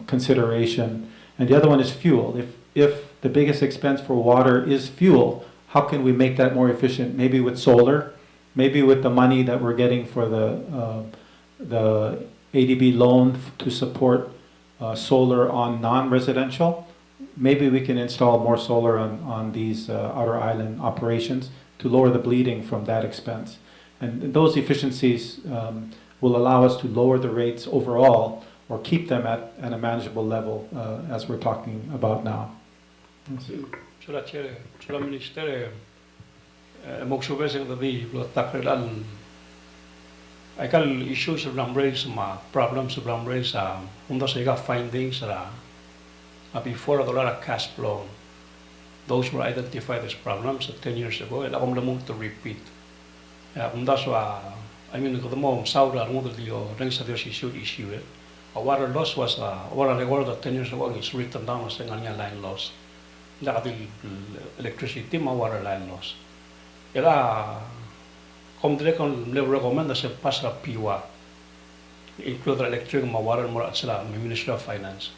consideration. And the other one is fuel. If the biggest expense for water is fuel, how can we make that more efficient? Maybe with solar, maybe with the money that we're getting for the ADB loan to support solar on non-residential. Maybe we can install more solar on these outer island operations to lower the bleeding from that expense. And those efficiencies will allow us to lower the rates overall or keep them at a manageable level as we're talking about now. Sula Minister, moksubeseng tadi takrilan aikal issues sebelum raise ma problem sebelum raise untuk saya findings before the cash flow. Those were identified as problems 10 years ago, and I'm going to repeat. That's why I mean, the mom Saudi issue. A water loss was water reward 10 years ago is written down as a line loss. The electricity, my water line loss. Ela, come direct on level recommend as a pass up PWA, include the electric, my water, more at Ministry of Finance.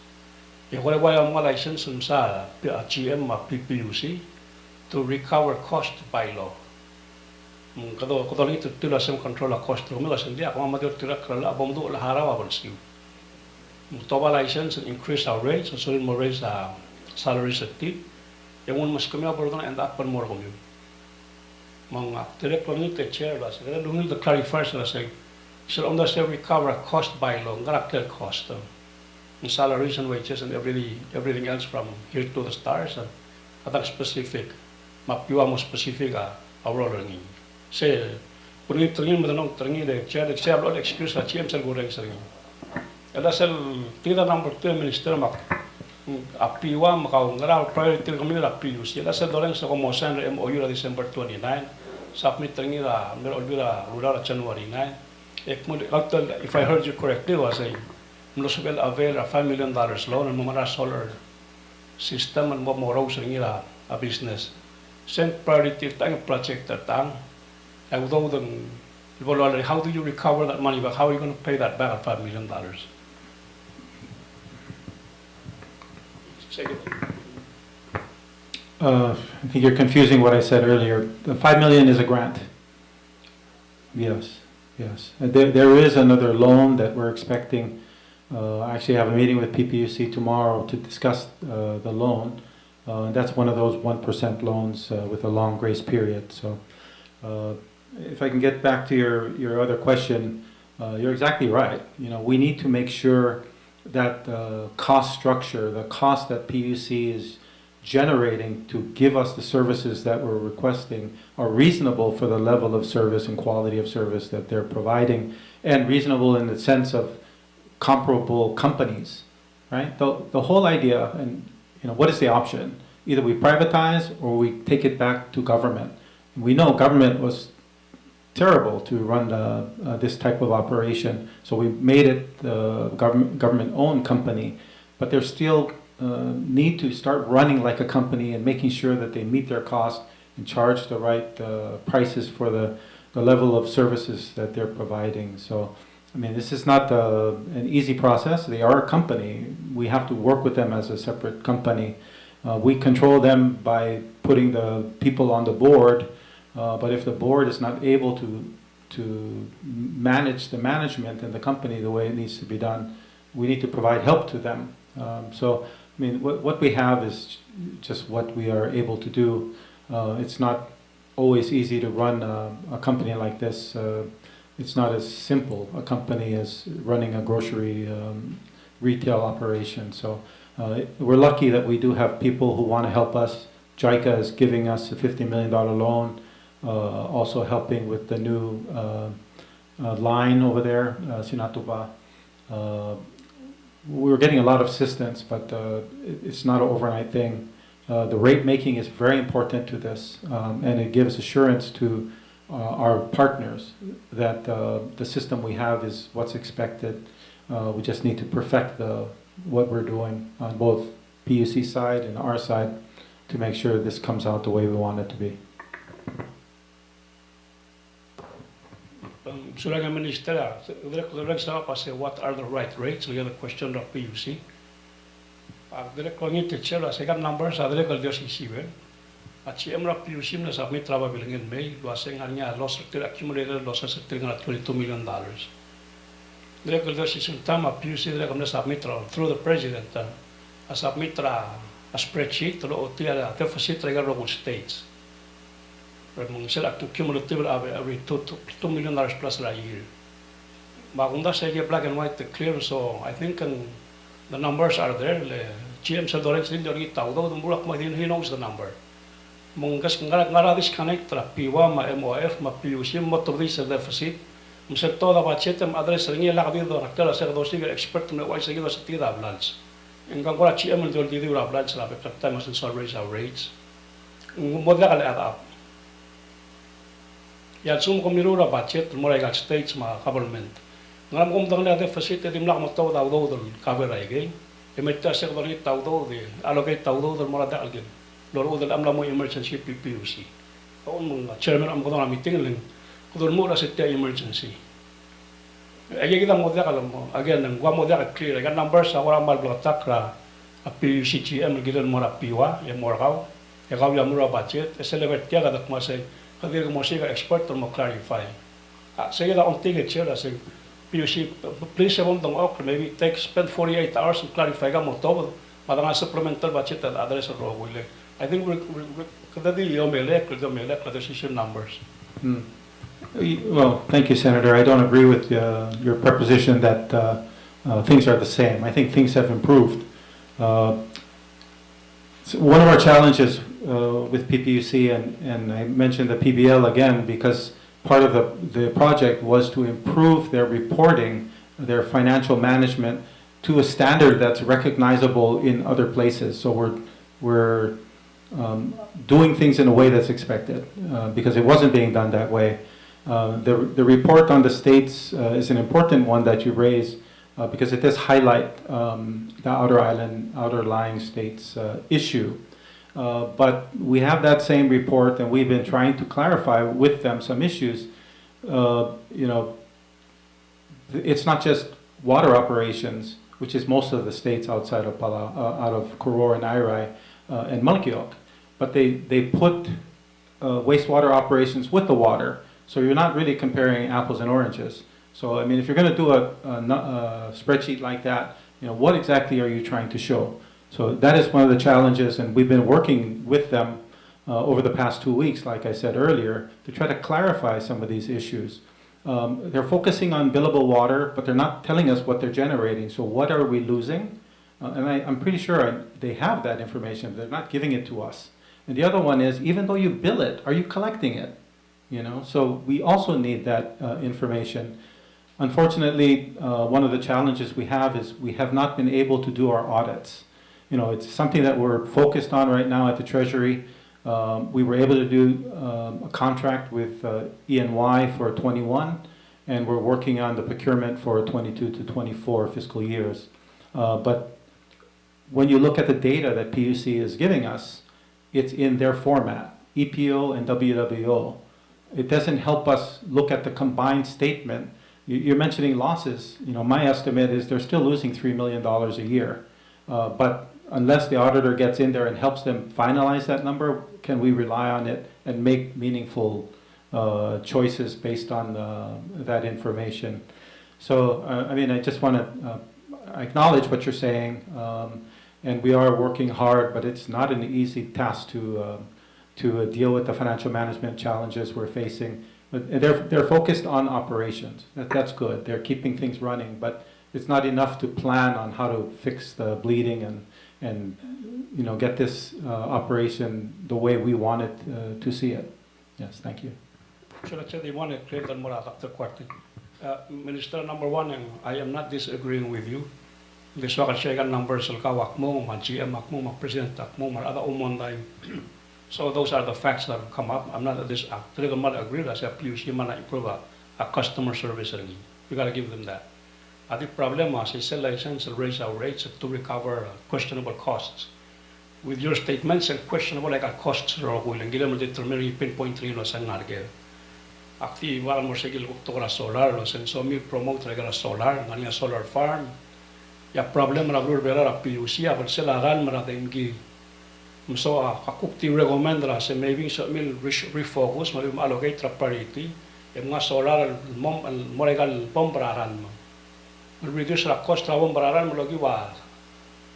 If I have my license and sa GM PPUC to recover cost by law. Kalau itu tidak sem control cost tu, mula sendiri aku amatir tidak kerana abang tu lahara awal siu. Toba license and increase our rates, so we more raise salary seti. Yang mun mas kami apa end up per more kami. Mang tidak kalau itu chair lah. Sekarang dulu itu clarify salah saya. So on the recover cost by law, character cost. And salaries and wages and everything else from here to the stars and other specific mapiwa mo specific our learning. Say puni tringin mo tringin de chair lot excuse la chim sel goreng sering. Ela sel tira number 2 minister mak apiwa makau ngara priority kami la PUC. Ela sel doreng sa como sen MOU la December 29 submit tringin la mer olbira rural January 9. If I heard you correctly was saying Mlos will avail a $5 million loan and mumara solar system and more rose nila a business. Send priority tang project that tang. I would owe them. How do you recover that money? But how are you going to pay that back at $5 million? I think you're confusing what I said earlier. The $5 million is a grant. Yes, yes. There is another loan that we're expecting. I actually have a meeting with PPUC tomorrow to discuss the loan. That's one of those 1% loans with a long grace period. So if I can get back to your other question, you're exactly right. You know, we need to make sure that the cost structure, the cost that PUC is generating to give us the services that we're requesting are reasonable for the level of service and quality of service that they're providing, and reasonable in the sense of comparable companies, right? The whole idea, and you know, what is the option? Either we privatize or we take it back to government. We know government was terrible to run this type of operation, so we made it the government-owned company, but they still need to start running like a company and making sure that they meet their costs and charge the right prices for the level of services that they're providing. So I mean, this is not an easy process. They are a company. We have to work with them as a separate company. We control them by putting the people on the board, but if the board is not able to manage the management and the company the way it needs to be done, we need to provide help to them. So, I mean, what we have is just what we are able to do. It's not always easy to run a company like this. It's not as simple a company as running a grocery retail operation. So we're lucky that we do have people who want to help us. JICA is giving us a $50 million loan, also helping with the new line over there, Sinatuba. we're getting a lot of assistance, but it's not an overnight thing. The rate making is very important to this, and it gives assurance to our partners that the system we have is what's expected. We just need to perfect what we're doing on both PUC side and our side to make sure this comes out the way we want it to be. Sulaga Minister, what are the right rates? We have a question of PUC. Direct langit teacher, second numbers, direct Dios isibe. At si Emra PUC na submit travel bilang in May, luaseng hanya loss accumulated losses of $22 million. Direct Dios isim tama PUC direct na submit through the president. Submit a spreadsheet to the deficit regarding states. Mung sila to cumulative every $2 million plus a year. Magunda sa black and white clear, so I think the numbers are there. GM sa Dorens din yung itaw daw, bulak mo din hinong the number. Mung gas ngara disconnect tra PIWA ma MOF ma PUC mo to this deficit. Mung sa toda budget am address ringi la kabido nakala sa dosi expert na wise gido sa tira balance. Ingkang kora GM do di dura balance la pe time as raise our rates. Modla kala add up. Ya sum ko mirura budget mo ra states ma government. Ngam kom dang la deficit dim nak mo to daw do cover ay gay. Emetta sa ko ni taw do di allocate taw do mo ra dal gin. Loro dal amla mo emergency PPUC. On mo chairman am ko na meeting ling. Ko mo ra sa emergency. Ay kita mo da kalam mo again nang gwa mo da clear ga numbers sa wala mal blotak ra a PUC GM gidan mo ra piwa ya mo raw. Ya gaw ya mo ra budget. Celebrate ya ga dak mo say kadir mo siya expert mo clarify. Sige da on ticket chair as PUC, please have maybe spend 48 hours to clarify mo to, madang supplemental budget and address of role. I think we're the decision numbers. Well, thank you, Senator. I don't agree with your proposition that things are the same. I think things have improved. So one of our challenges with PPUC, and I mentioned the PBL again because part of the project was to improve their reporting, their financial management to a standard that's recognizable in other places. So we're doing things in a way that's expected because it wasn't being done that way. The report on the states is an important one that you raise because it does highlight the outer lying states issue. But we have that same report, and we've been trying to clarify with them some issues. It's not just water operations, which is most of the states outside of out of Koror and Irai and Mulkiok, but they put wastewater operations with the water, so you're not really comparing apples and oranges. So I mean, if you're going to do a spreadsheet like that, what exactly are you trying to show? So that is one of the challenges, and we've been working with them over the past 2 weeks, like I said earlier, to try to clarify some of these issues. They're focusing on billable water, but they're not telling us what they're generating. So what are we losing? And I'm pretty sure they have that information. They're not giving it to us. And the other one is, even though you bill it, are you collecting it? So we also need that information. Unfortunately, one of the challenges we have is we have not been able to do our audits. It's something that we're focused on right now at the Treasury. We were able to do a contract with ENY for 21, and we're working on the procurement for 22 to 24 fiscal years. But when you look at the data that PUC is giving us, it's in their format, EPO and WWO. It doesn't help us look at the combined statement. You're mentioning losses. My estimate is they're still losing $3 million a year. But unless the auditor gets in there and helps them finalize that number, can we rely on it and make meaningful choices based on that information? So, I just want to acknowledge what you're saying, and we are working hard, but it's not an easy task to deal with the financial management challenges we're facing. But they're focused on operations. That's good. They're keeping things running, but it's not enough to plan on how to fix the bleeding and get this operation the way we want it to see it. Yes, thank you. Minister number one, I am not disagreeing with you. This wa ka numbers ka wak mo, ma GM wak mo, ma president wak mo, ma ada umon time. So those are the facts that have come up. I'm not at this actually the mother agree that PUC man improve a customer service really. You gotta give them that. I think problem was is sell license and raise our rates to recover questionable costs. With your statements and questionable like costs or will and give them determine pinpoint no sang nargel. Actually, wala mo sigil to ka solar lo sen so mi promote like a solar ngani solar farm. Ya problem ra blur bera ra PUC abal sila ran mara dengi. So akukti recommend ra se maybe so mil refocus mo allocate ra priority yung mga solar mom mo legal pompraran mo. Reduce la cost ra pompraran mo lagi wa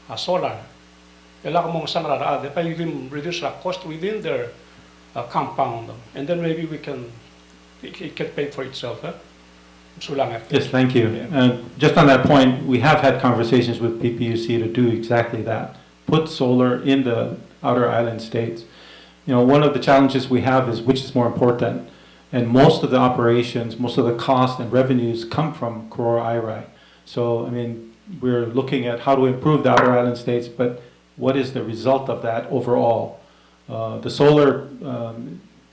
a solar. Ela ko mong sangra ra de pa you can reduce la cost within their compound and then maybe we can it can pay for itself. Yes, thank you. Just on that point, we have had conversations with PPUC to do exactly that. Put solar in the outer island states. You know, one of the challenges we have is which is more important. And most of the operations, most of the cost and revenues come from Korora Irai. So, I mean, we're looking at how to improve the outer island states, but what is the result of that overall? The solar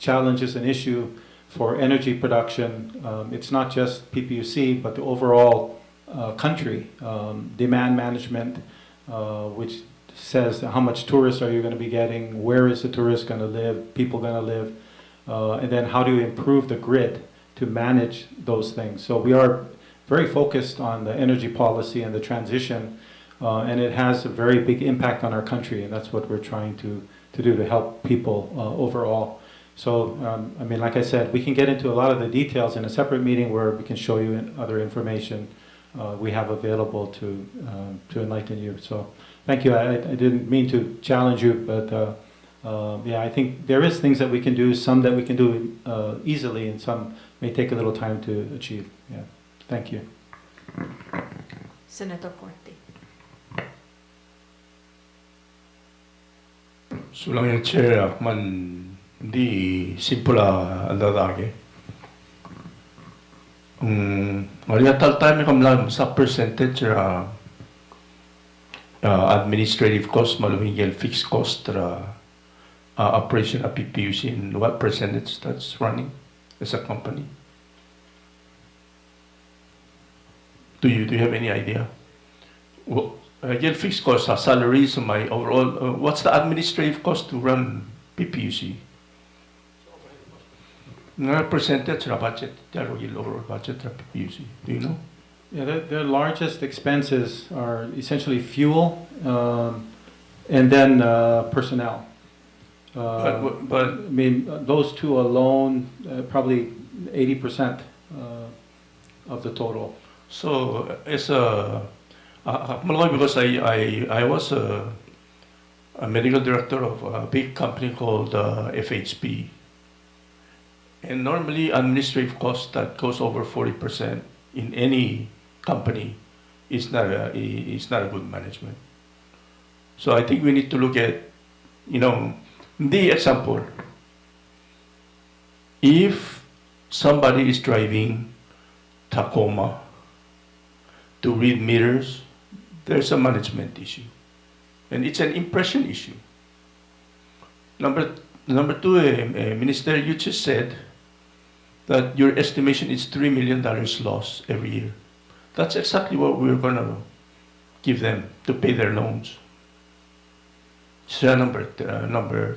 challenge is an issue for energy production. It's not just PPUC, but the overall country. Demand management, which says how much tourists are you going to be getting, where is the tourist going to live, people going to live, and then how do you improve the grid to manage those things. So we are very focused on the energy policy and the transition, and it has a very big impact on our country, and that's what we're trying to do to help people overall. So, I mean, like I said, we can get into a lot of the details in a separate meeting where we can show you other information we have available to enlighten you. So, thank you. I didn't mean to challenge you, but yeah, I think there is things that we can do, some that we can do easily, and some may take a little time to achieve. Yeah, thank you. Senator Corte. Sulang yung chair man di simple andadagi. Maria tal time kamlam sa percentage administrative cost malumigel fixed cost operation of PPUC in what percentage that's running as a company? Do you have any idea? Well, fixed cost salaries my overall what's the administrative cost to run PPUC? What percentage of budget, overall budget of PPUC? Do you know? Yeah, their largest expenses are essentially fuel and then personnel. But I mean, those two alone, probably 80% of the total. so it's because I was a medical director of a big company called FHP. And normally administrative cost that goes over 40% in any company is not a good management. So I think we need to look at, the example. If somebody is driving Tacoma to read meters, there's a management issue. And it's an impression issue. Number two, Minister, you just said that your estimation is $3 million loss every year. That's exactly what we're going to give them to pay their loans. So number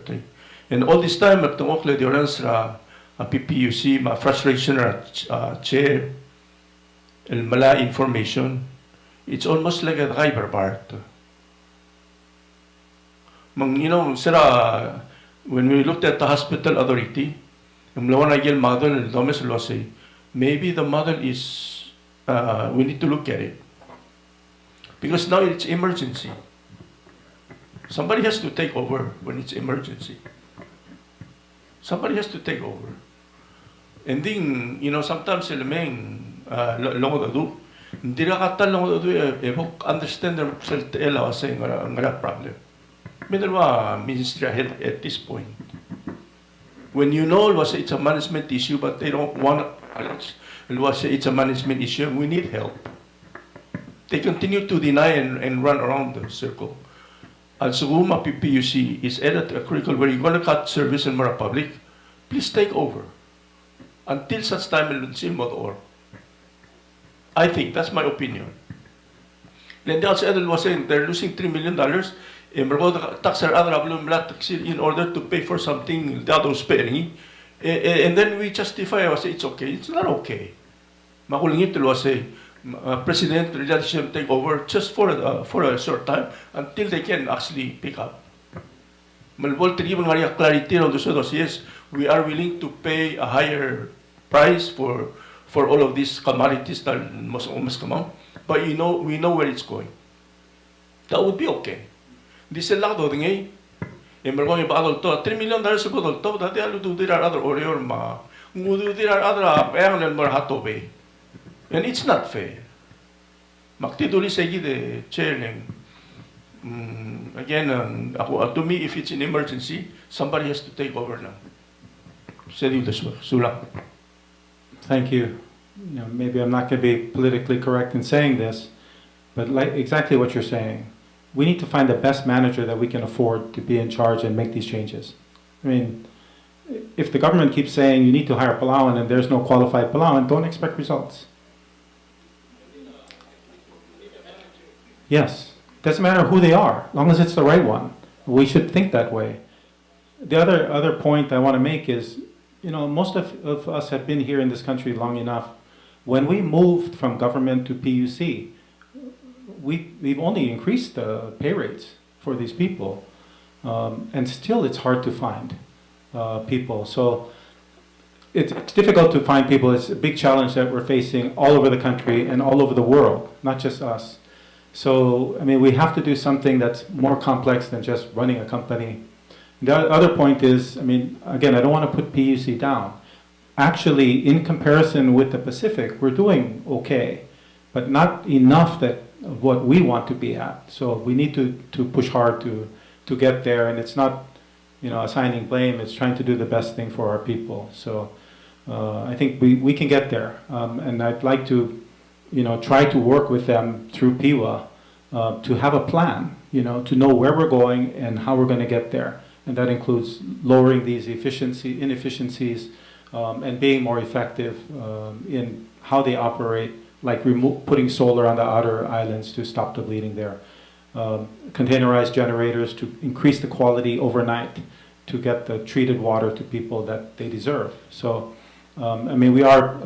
three. And all this time, at the Oakland, PPUC, ma frustration chair, el mala information, it's almost like a driver part. Sira, when we looked at the hospital authority, maybe the model is, we need to look at it. Because now it's emergency. Somebody has to take over when it's emergency. Somebody has to take over. And then, sometimes hindi na kata understand themselves saying problem. Ministry ahead at this point. When it's a management issue, but they don't want it's a management issue, we need help. They continue to deny and run around the circle. And so Guma PPUC is added to a curricle where you're going to cut service in Mara Public, please take over. Until such time or I think that's my opinion. Then the other was saying they're losing $3 million in order to pay for something that was paying. And then we justify, I say it's okay. It's not okay. Makuling ito was say president leadership take over just for a short time until they can actually pick up. Malbol even clarity on the yes, we are willing to pay a higher price for all of these commodities that must come out, but we know where it's going. That would be okay. This is lang do ngay. Emergong iba to $3 million sa bodol to dati alu do there other or ma ngudu there other ayang nel mar hato be. And it's not fair. Maktiduli sa the chair ng again to me if it's an emergency somebody has to take over now. Sulang. Thank you. You know, maybe I'm not going to be politically correct in saying this, but like exactly what you're saying. We need to find the best manager that we can afford to be in charge and make these changes. I mean, if the government keeps saying you need to hire Palauan and there's no qualified Palauan, don't expect results. Yes, doesn't matter who they are, as long as it's the right one. We should think that way. The other point I want to make is, you know, most of us have been here in this country long enough. When we moved from government to PUC, we've only increased the pay rates for these people, and still it's hard to find people. So it's difficult to find people. It's a big challenge that we're facing all over the country and all over the world, not just us. So, I mean, we have to do something that's more complex than just running a company. The other point is, I mean, again, I don't want to put PUC down. Actually, in comparison with the Pacific, we're doing okay, but not enough that what we want to be at. So we need to push hard to get there, and it's not, you know, assigning blame, it's trying to do the best thing for our people. So I think we can get there, and I'd like to, you know, try to work with them through PIWA to have a plan, you know, to know where we're going and how we're going to get there. And that includes lowering these inefficiencies and being more effective in how they operate, like putting solar on the outer islands to stop the bleeding there. Containerized generators to increase the quality overnight to get the treated water to people that they deserve. So, I mean, we are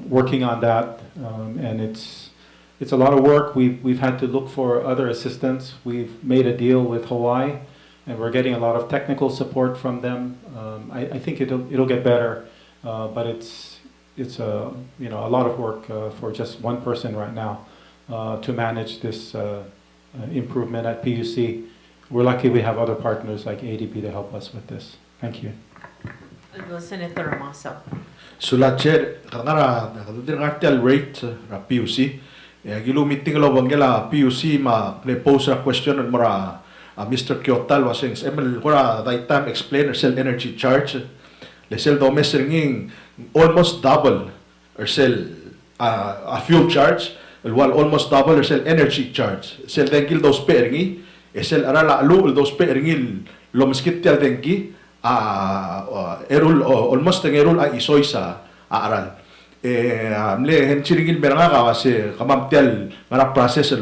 working on that, and it's a lot of work. We've had to look for other assistance. We've made a deal with Hawaii, and we're getting a lot of technical support from them. I think it'll get better, but it's a, you know, a lot of work for just one person right now to manage this improvement at PUC. We're lucky we have other partners like ADB to help us with this. Thank you. Senator Ramasa. Sulat chair kangara kadudir ngartel rate ra PUC gilu meeting lo bangela PUC ma ne pose a question mara Mr. Kyotal was saying emel kora that time explain sell energy charge le sell domestic ring almost double or sell a fuel charge while almost double or sell energy charge sell dengil dos peringi sell arala alu dos peringil lo meskit tel dengi erul almost ang erul ay isoy sa aaral mle hen chiringil beranga ka kasi kamamtel ngara process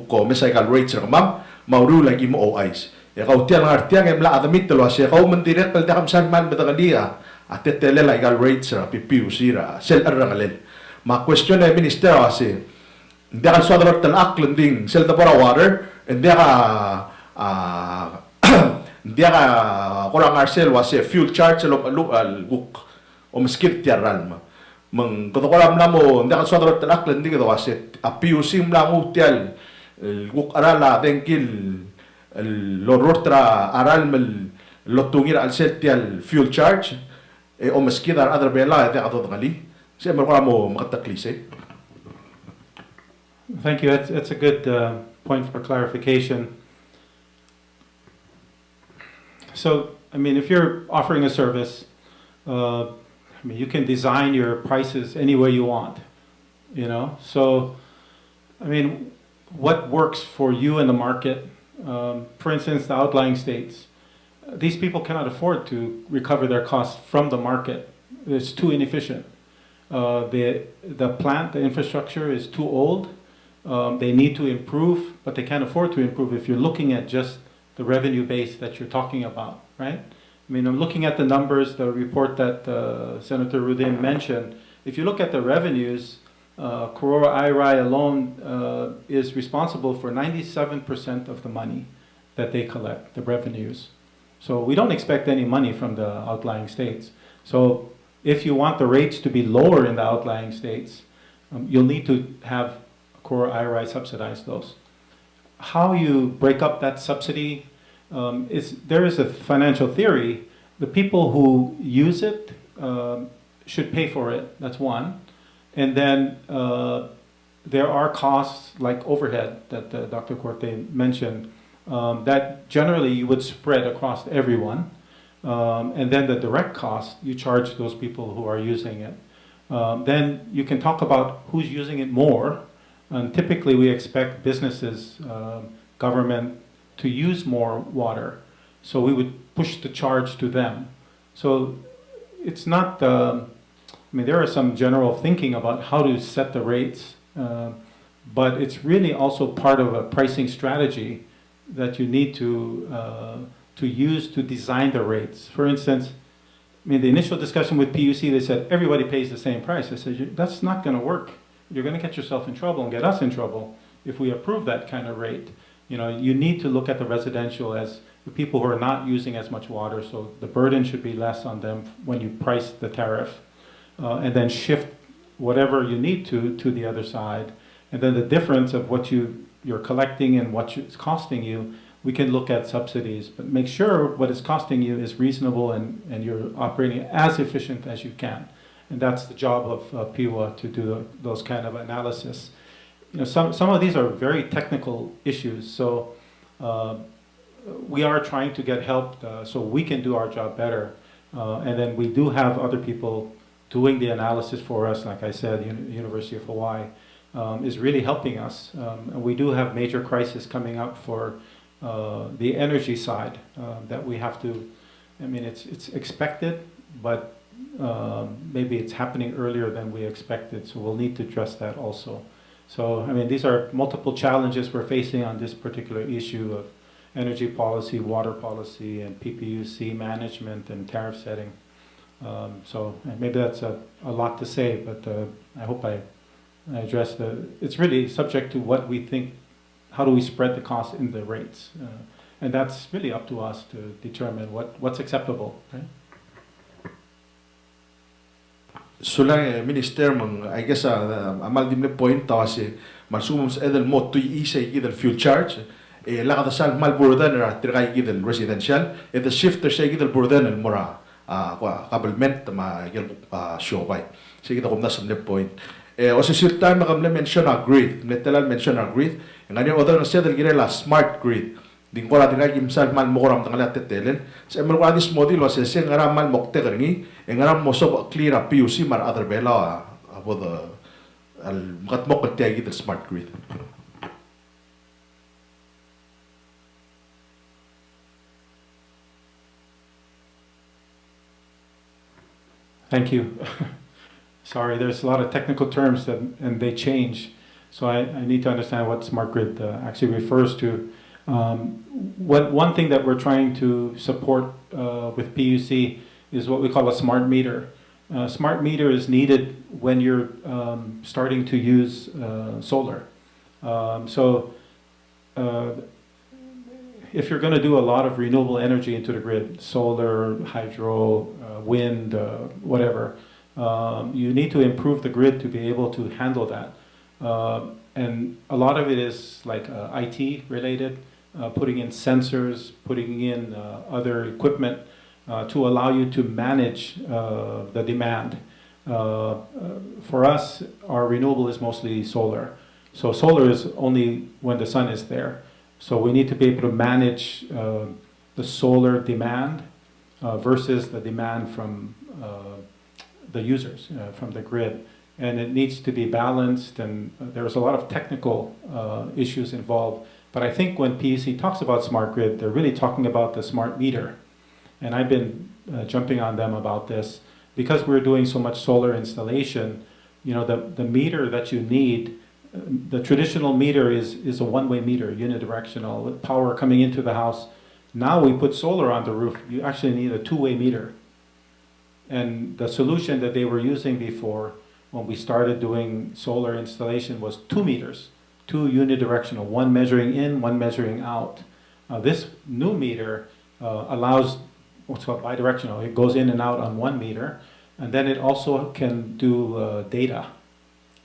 ko mecycle rates kamam mauru lagi mo OIs kau tiang artiang emla adamit telo ase kau mendirect pel dakam san man betagalia atetele legal rates ra PPUC ra sel arrangalel ma question ay minister ase dia kan swadar tel aklending sel da water and dia dia kurang arsel was a fuel charge lo guk o meskit tiaral ma meng ko kolam namo dia kan swadar telak lendi ko was a PUC mlamu tial guk arala denkil lo rotra aral mel lo tungir al sel tial fuel charge o meskit ar other bela dia ka ngali se mer mo makataklise. Thank you. That's a good point for clarification. So, I mean, if you're offering a service, I mean, you can design your prices any way you want, you know? So, I mean, what works for you in the market. For instance, the outlying states. These people cannot afford to recover their costs from the market. It's too inefficient. The plant, the infrastructure is too old. They need to improve, but they can't afford to improve if you're looking at just the revenue base that you're talking about, right? I mean, I'm looking at the numbers, the report that Senator Rudin mentioned. If you look at the revenues, Korora IRI alone is responsible for 97% of the money that they collect, the revenues. So we don't expect any money from the outlying states. So if you want the rates to be lower in the outlying states, you'll need to have Korora IRI subsidize those. How you break up that subsidy there is a financial theory. The people who use it should pay for it. That's one. And then there are costs like overhead that Dr. Corte mentioned that generally you would spread across everyone. And then the direct cost, you charge those people who are using it. Then you can talk about who's using it more. And typically we expect businesses, government, to use more water. So we would push the charge to them. So it's not, I mean, there are some general thinking about how to set the rates, but it's really also part of a pricing strategy that you need to use to design the rates. For instance, I mean, the initial discussion with PUC, they said everybody pays the same price. I said, that's not going to work. You're going to get yourself in trouble and get us in trouble if we approve that kind of rate. You know, you need to look at the residential as the people who are not using as much water, so the burden should be less on them when you price the tariff, and then shift whatever you need to the other side. And then the difference of what you're collecting and what it's costing you, we can look at subsidies, but make sure what it's costing you is reasonable and you're operating as efficient as you can. And that's the job of PIWA, to do those kind of analysis. You know, some of these are very technical issues, so we are trying to get help so we can do our job better. And then we do have other people doing the analysis for us. Like I said, University of Hawaii is really helping us. And we do have major crisis coming up for the energy side that we have to, I mean, it's expected, but maybe it's happening earlier than we expected, so we'll need to address that also. So, I mean, these are multiple challenges we're facing on this particular issue of energy policy, water policy, and PPUC management and tariff setting. So maybe that's a lot to say, but I hope I addressed it's really subject to what we think, how do we spread the cost in the rates? And that's really up to us to determine what's acceptable, right? Sulay minister mang I guess amal dim le point tawasi marsumums edel mot tu isay gidel fuel charge la kada sal mal burden ra tirgai gidel residential the shifter say gidel burden el mora kabelment ma gel show by say gidel komna sam le point o se sirtan makam le mention a grid metal mention a grid ngani other na sedel gidel smart grid ding kola tinga kimsal mal moram tangala tetelen sa emer kwa this model was se ngara mal mokte keringi ngara moso clear up PUC mar other bela about the al makat mok tagi the smart grid. Thank you. Sorry, there's a lot of technical terms and they change, so I need to understand what smart grid actually refers to. One thing that we're trying to support with PUC is what we call a smart meter. Smart meter is needed when you're starting to use solar. If you're going to do a lot of renewable energy into the grid, solar, hydro, wind, whatever, you need to improve the grid to be able to handle that. And a lot of it is like IT related. Putting in sensors, putting in other equipment to allow you to manage the demand. For us, our renewable is mostly solar. So solar is only when the sun is there. So we need to be able to manage the solar demand versus the demand from the users, from the grid. and it needs to be balanced, and there's a lot of technical issues involved. But I think when PUC talks about smart grid, they're really talking about the smart meter. And I've been jumping on them about this. Because we're doing so much solar installation, you know, the meter that you need, the traditional meter is a one-way meter, unidirectional, with power coming into the house. Now we put solar on the roof, you actually need a two-way meter. And the solution that they were using before, when we started doing solar installation, was 2 meters, 2 unidirectional, one measuring in, one measuring out. This new meter allows what's called bidirectional. It goes in and out on 1 meter, and then it also can do data.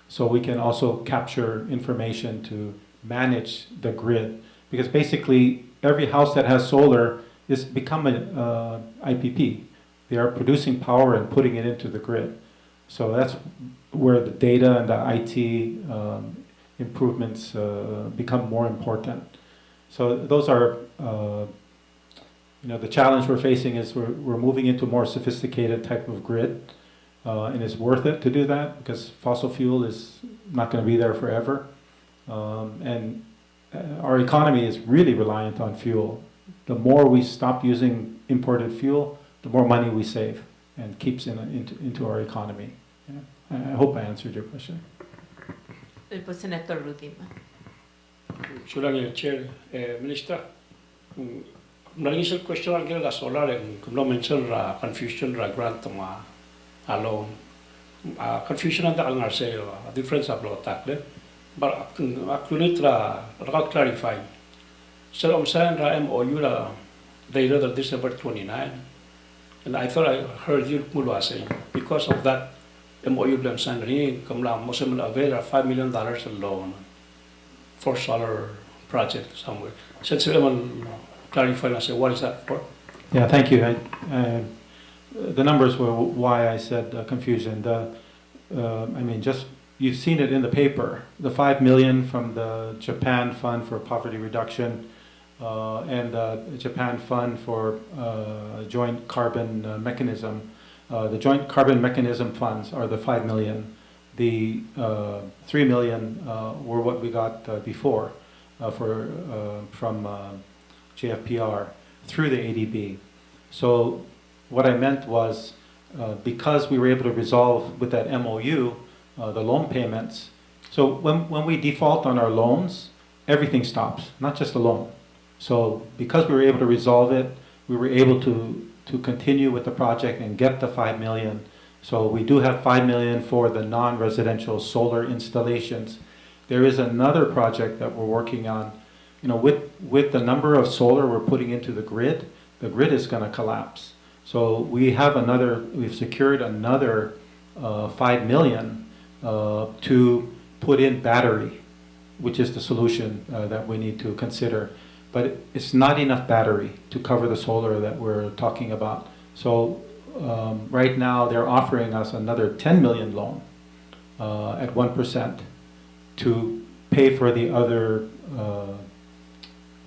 So we can also capture information to manage the grid. Because basically, every house that has solar is become an IPP. They are producing power and putting it into the grid. So that's where the data and the IT improvements become more important. So those are, you know, the challenge we're facing is we're moving into a more sophisticated type of grid, and it's worth it to do that because fossil fuel is not going to be there forever, and our economy is really reliant on fuel. The more we stop using imported fuel, the more money we save and keeps into our economy. Yeah. I hope I answered your question. Senator Rudima. Sulang Chair, Minister, nang question ang kila solar and kung mention ra confusion ra grant ma alone. Confusion ang takal nga say a difference of law takle. But actually ra clarify. So saying ra MOU ra dated on December 29. And I thought I heard you mula saying because of that MOU lang signed rin kamla mo sa avail $5 million loan for solar project somewhere. Since clarify and say what is that for? Yeah, thank you. The numbers were why I said confusion. I mean, just you've seen it in the paper. The 5 million from the Japan Fund for Poverty Reduction and the Japan Fund for Joint Carbon Mechanism. The Joint Carbon Mechanism funds are the 5 million. The 3 million were what we got before from JFPR through the ADB. So what I meant was because we were able to resolve with that MOU the loan payments. So when we default on our loans, everything stops, not just the loan. So because we were able to resolve it, we were able to continue with the project and get the 5 million. So we do have 5 million for the non-residential solar installations. There is another project that we're working on. You know, with the number of solar we're putting into the grid is going to collapse. So we've secured another 5 million to put in battery, which is the solution that we need to consider. But it's not enough battery to cover the solar that we're talking about. So right now they're offering us another 10 million loan at 1% to pay for the other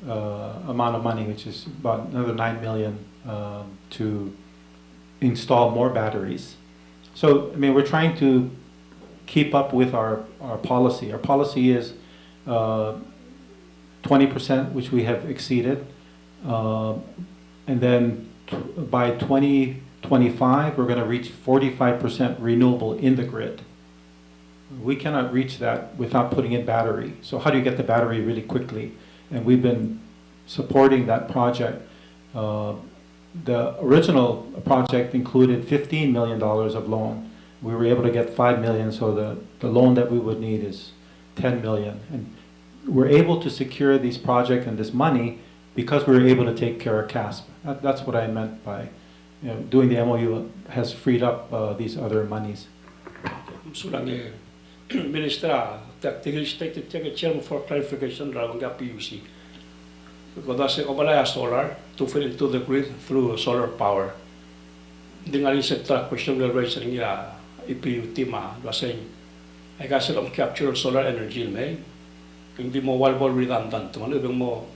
amount of money, which is about another 9 million to install more batteries. So, I mean, we're trying to keep up with our policy. Our policy is 20%, which we have exceeded. And then by 2025, we're going to reach 45% renewable in the grid. We cannot reach that without putting in battery. So how do you get the battery really quickly? And we've been supporting that project. The original project included $15 million of loan. We were able to get 5 million, so the loan that we would need is 10 million. And we're able to secure these projects and this money because we were able to take care of CASP. That's what I meant by, you know, doing the MOU has freed up these other monies. Minister, technically stated, take a chairman for clarification, Ravanga PUC. Because I solar to feed into the grid through solar power. Hindi nga rin sa question na raise rin niya IPUT ma, saying, I guess it capture solar energy may hindi mo wall redundant. Man ibang mo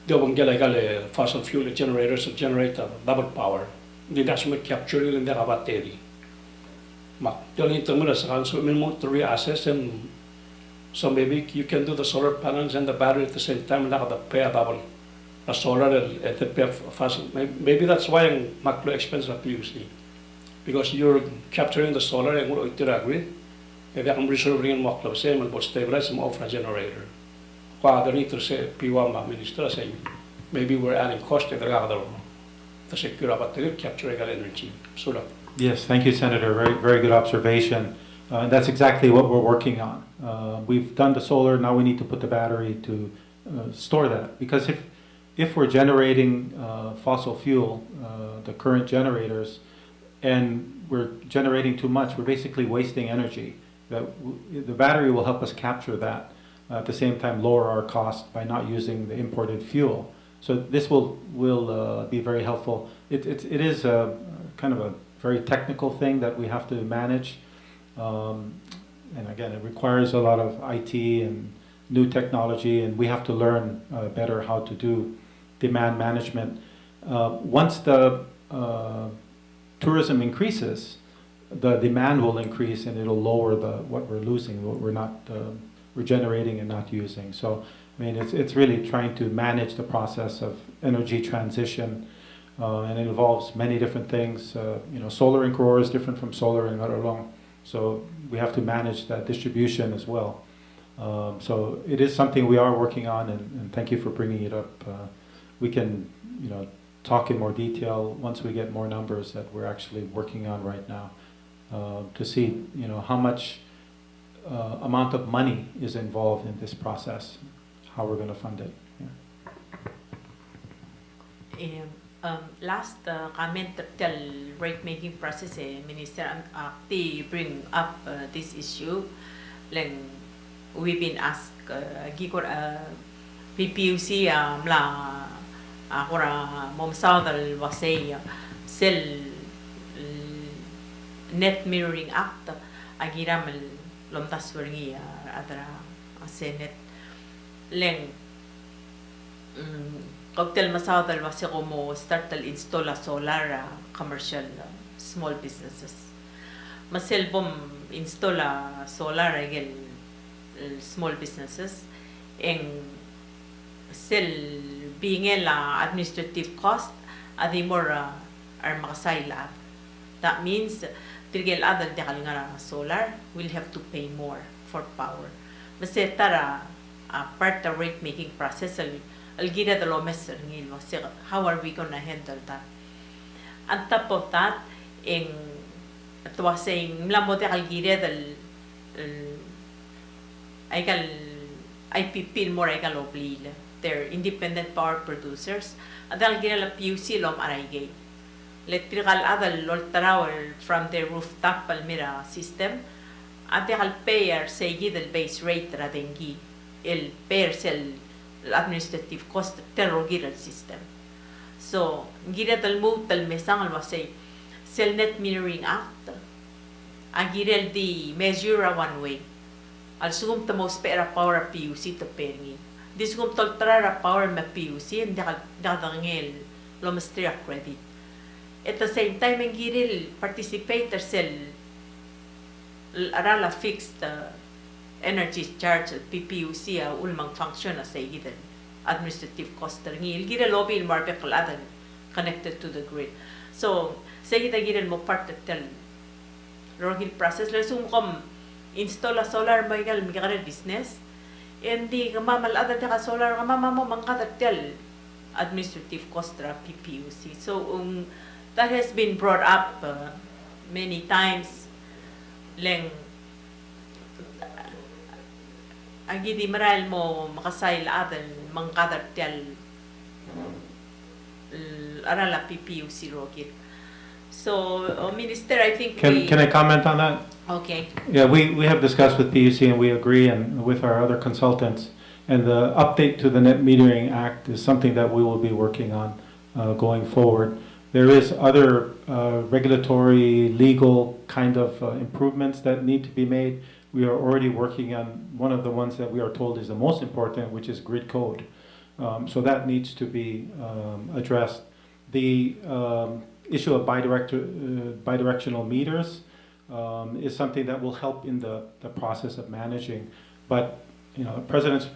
di bang gala fossil fuel generators generate double power. Hindi na siya capture yung hindi ka battery. You'll need to so to reassess, and so maybe you can do the solar panels and the battery at the same time, like the pair double. The solar at the pair fast. Maybe that's why ang maklo expense of PUC. Because you're capturing the solar and what you agree. Maybe I'm reserving maklo same and but stabilize them off a generator. They need to say P1 minister saying maybe we're adding cost to the secure battery capturing energy. So Yes, thank you, Senator. Very, very good observation. That's exactly what we're working on. We've done the solar, now we need to put the battery to store that. Because if we're generating fossil fuel, the current generators, and we're generating too much, we're basically wasting energy. The battery will help us capture that. At the same time, lower our cost by not using the imported fuel. So this will be very helpful. It is a kind of a very technical thing that we have to manage. And again, it requires a lot of IT and new technology, and we have to learn better how to do demand management. Once the tourism increases, the demand will increase and it'll lower what we're losing, what we're generating and not using. So, I mean, it's really trying to manage the process of energy transition, and it involves many different things. Solar in Koror is different from solar in Maralong, so we have to manage that distribution as well. So it is something we are working on, and thank you for bringing it up. We can, talk in more detail once we get more numbers that we're actually working on right now, to see, how much amount of money is involved in this process, how we're going to fund it. Yeah. Last comment tell rate making process, Minister Akti bring up this issue. We've been asked PPUC la akora momsaudal wasay sel net mirroring act agiram lomtas werngi adra Senate cocktail masaudal wasi como start al install solar commercial small businesses masel bom install solar agel small businesses en sel being administrative cost adi more are makasay lab. That means tirgel adal dekal nga solar will have to pay more for power. Masel tara part the rate making process Algira the lomes how are we gonna handle that? On top of that, it was saying mlamote algira the IPP more oblile. They're independent power producers. At algira la PUC lom arayge. Electrical adal loltarawal from their rooftop palmira system. At the payer say the base rate radengi el payer sel administrative cost terrogiral system. So, gira talmo talmesang alwasay Selnet Mirroring Act agirel di measure one way. Al sugum tamo spera power PUC to perni. Disgum toltrara power ma PUC and dadangel lomastria credit. At the same time, giril participator sel arala fixed energy charge at PPUC ulmang function as a hidden administrative cost ngil gira lobby il marbe kaladan connected to the grid. So say gira mo part tel rogil process la sum install a solar magal migal business hindi mamal other ka solar mama mo mangkat tel administrative cost ra PPUC. So that has been brought up many times leng agi di maral mo makasay laatan mangkadar tel arala PPUC rogit. So Minister, I think can I comment on that? Okay. Yeah, we have discussed with PUC and we agree, and with our other consultants, and the update to the Net Metering Act is something that we will be working on going forward. There is other regulatory, legal kind of improvements that need to be made. We are already working on one of the ones that we are told is the most important, which is grid code. So that needs to be addressed. The issue of bidirectional meters, is something that will help in the process of managing. But the President's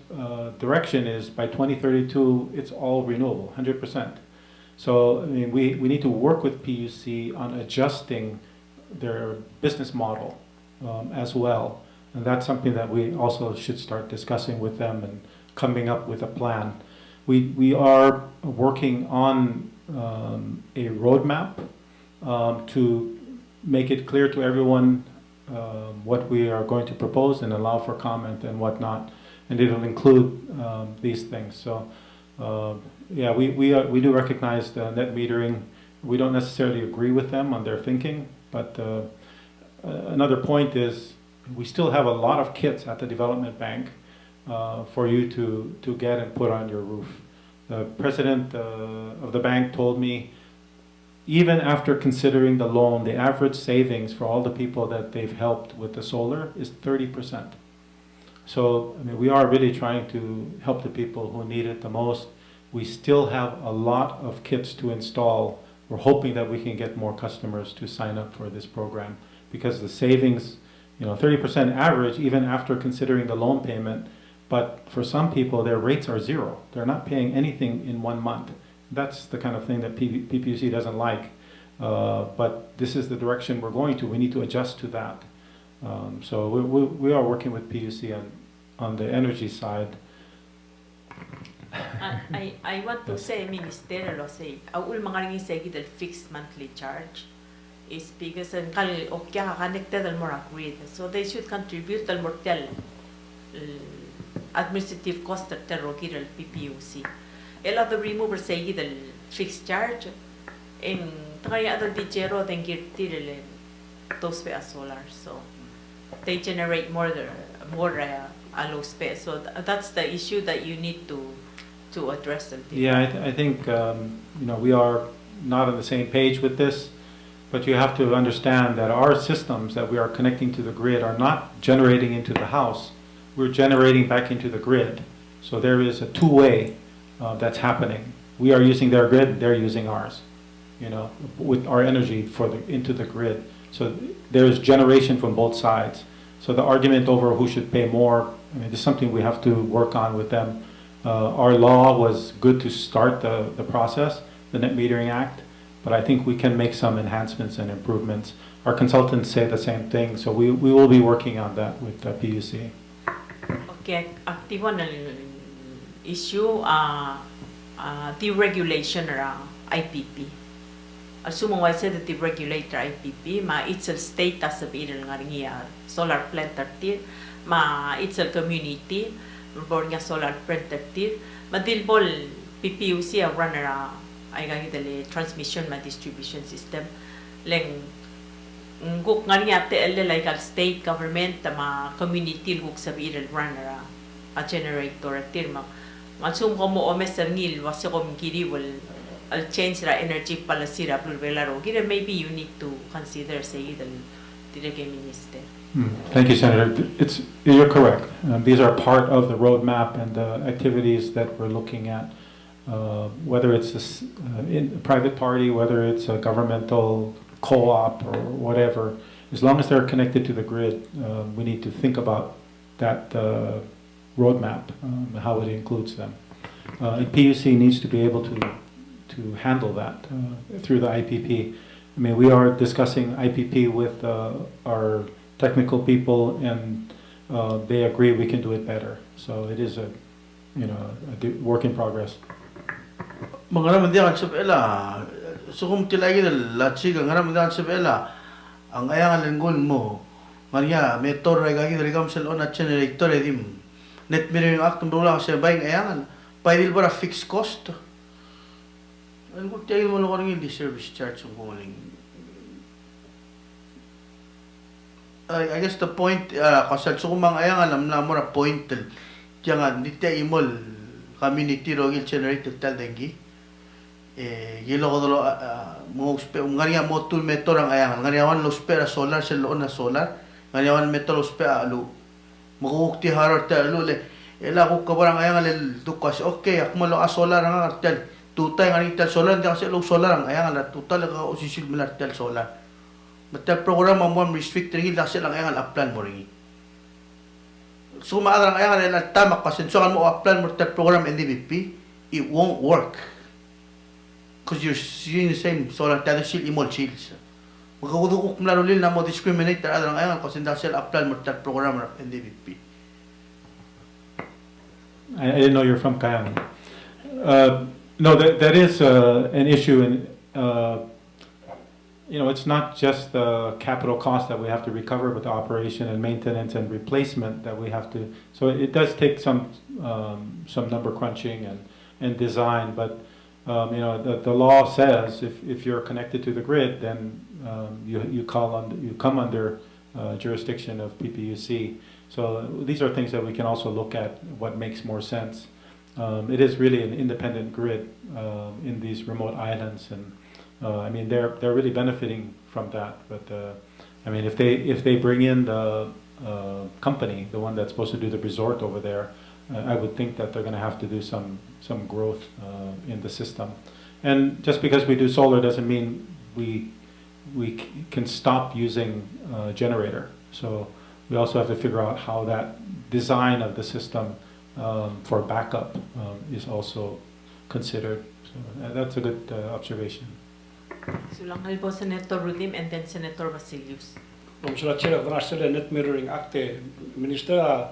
direction is by 2032, it's all renewable, 100%. So I mean, we need to work with PUC on adjusting their business model as well. And that's something that we also should start discussing with them and coming up with a plan. We are working on a roadmap to make it clear to everyone what we are going to propose and allow for comment and whatnot. And it'll include these things. So yeah, we do recognize the net metering. We don't necessarily agree with them on their thinking, but another point is we still have a lot of kits at the development bank for you to get and put on your roof. The president of the bank told me, even after considering the loan, the average savings for all the people that they've helped with the solar is 30%. So I mean, we are really trying to help the people who need it the most. We still have a lot of kits to install. We're hoping that we can get more customers to sign up for this program because the savings, 30% average even after considering the loan payment. But for some people, their rates are zero. They're not paying anything in 1 month. That's the kind of thing that PPUC doesn't like. But this is the direction we're going to. We need to adjust to that. So we are working with PUC on the energy side. I want to say, Minister, say, awul mga say the fixed monthly charge is because ang OEK connected al more grid, so they should contribute al mortel administrative cost at the Rogiral PPUC. A lot of remover say the fixed charge in try other digero than get those pay solar, so they generate more low space. So that's the issue that you need to address them. Yeah, I think we are not on the same page with this, but you have to understand that our systems that we are connecting to the grid are not generating into the house. We're generating back into the grid. So there is a two-way that's happening. We are using their grid, they're using ours, with our energy into the grid. So there's generation from both sides. So the argument over who should pay more, this is something we have to work on with them. Our law was good to start the process, the Net Metering Act, but I think we can make some enhancements and improvements. Our consultants say the same thing, so we will be working on that with PUC. Okay, activo na issue deregulation ra IPP. Assumong sa the deregulator IPP, it's a status of solar plant tartir, it's a community, born nga solar plant tartir, madilbol PPUC a runner ay gagitali transmission distribution system, leng guk nga te like state government community guk sa runner a generator tirma masum ko mo omes ngil wasi ko mkiri I'll change the energy policy maybe you need to consider say the minister. Thank you, Senator. You're correct. These are part of the roadmap and the activities that we're looking at, whether it's a private party, whether it's a governmental co-op or whatever. As long as they're connected to the grid, we need to think about that roadmap, how it includes them. And PUC needs to be able to handle that through the IPP. I mean, we are discussing IPP with our technical people, and they agree we can do it better. So it is a work in progress. Mga naman diyan sa ela, so kung tilagi la chiga nga naman diyan sa ela, ang ayang lenggon mo, Maria, metor ay gagi dari kam sel on at generator edim. Net metering act ng dola sa bayang ayangan, pwede ba fixed cost? Ano kung tilagi mo lang yung service charge ng kumaling? I guess the point, kasi so kung mga ayangan alam na mo na point, diyan di tayo imol community rogil generator tal dengi. Gilo ko dolo mo ngania mo tul metor ang ayangan ngania lo spera solar sa lo na solar ngania metor lo spera alu mo ti haror ta alu le ela ko kabarang ayangan le dukas okay ak mo lo solar ang artel tutay ngani tel solar di kasi lo solar ang ayangan la tutal ka osisil milar tel solar Matel program mo restrict ringi dahil lang ayangan uplan mo ringi. So maalarang ayangan na tama kasi so mo uplan mo tel program NDVP, it won't work. Because you're using the same solar tele shield imol shields. Magkakudukok na lulil na mo discriminate alarang ayangan kasi dahil uplan mo tel program NDVP. I didn't know you're from Kayang. No, that is an issue, and it's not just the capital cost that we have to recover, but the operation and maintenance and replacement that we have to. So it does take some number crunching and design, but the law says if you're connected to the grid, then you come under jurisdiction of PPUC. So these are things that we can also look at what makes more sense. It is really an independent grid in these remote islands, and I mean they're really benefiting from that. But I mean if they bring in the company, the one that's supposed to do the resort over there, I would think that they're going to have to do some growth in the system. And just because we do solar doesn't mean we can stop using generator. So we also have to figure out how that design of the system for backup is also considered. So that's a good observation. So lang halbo Senator Rudim and then Senator Basilius. Kung sila sila kung net mirroring act minister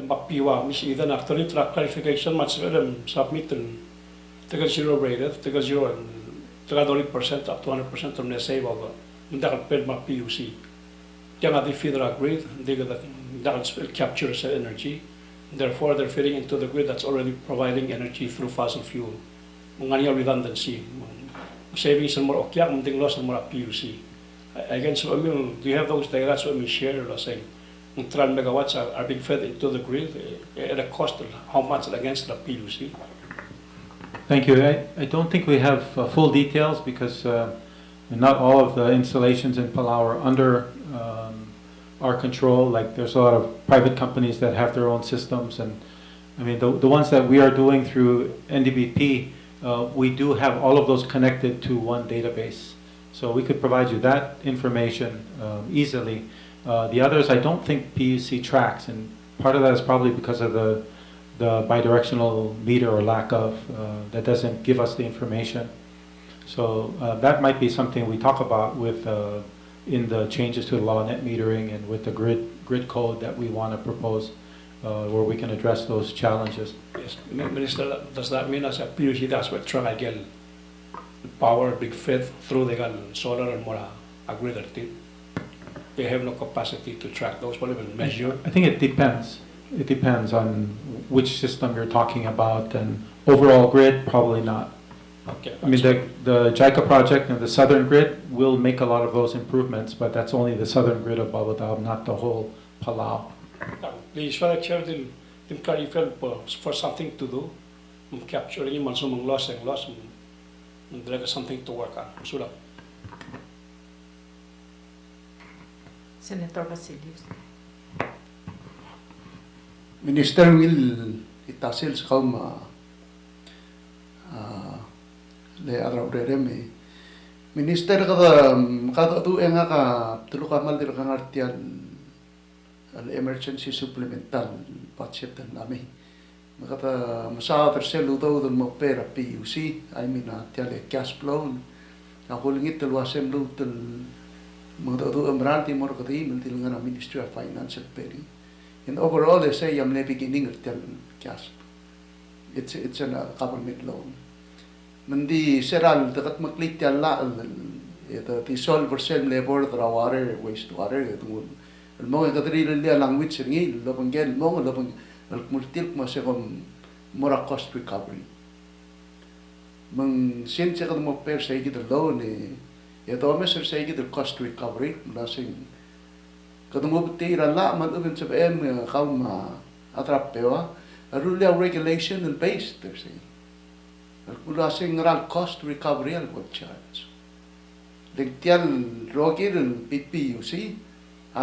mapiwa mis idan actually track clarification much submit taga zero rated taga zero taga 20% up to 100% from the save of the ped PUC. Kaya nga di federal grid, they captures energy. Therefore, they're feeding into the grid that's already providing energy through fossil fuel. Mga redundancy. Savings and more okyak, munding loss and more PUC. Again, so do you have those diagrams what we share or saying 3 megawatts are being fed into the grid at a cost of how much against the PUC? Thank you. I don't think we have full details because not all of the installations in Palau are under our control. Like there's a lot of private companies that have their own systems, and I mean the ones that we are doing through NDBP, we do have all of those connected to one database. So we could provide you that information easily. The others I don't think PUC tracks, and part of that is probably because of the bidirectional meter or lack of, that doesn't give us the information. So that might be something we talk about with in the changes to the law net metering and with the grid code that we want to propose, where we can address those challenges. Yes, Minister, does that mean as a PUC that's what try again power big fed through the solar and more a grid team? They have no capacity to track those, or even measure. I think it depends. It depends on which system you're talking about, and overall grid probably not. Okay. I mean, the JICA project and the southern grid will make a lot of those improvements, but that's only the southern grid of Babotao, not the whole Palau. Please, Father Chair, clarify for something to do, capturing yung mansumang loss, there's something to work on. Sulat. Senator Basilius. Minister will itasil sa kaum le araw reme. Minister kada tu enga ka tulu kamal dir ka ngartian al emergency supplemental budget nami. Makata masa terselu tau dun mo pera PUC I mean tiale cash flow. Ako lingit telwasem lu tel mo tu amranti mo ka ti mentil ngana Ministry of Finance at peri. And overall, they say I'm not beginning of cash. It's a government loan. Mandi seral dekat maklit yan la ito tisol versel labor the water wastewater ito mo yung kadri liya language ringi lo panggen mo lo pang multil mo sa mora cost recovery. Mang sin sa kadmo per sa igid loan ito mo sa igid cost recovery lasing kadungog tira la man ubin sa BM kaum atrapewa rule regulation and based they're saying kula sing ral cost recovery al what charge legtial rogir PPUC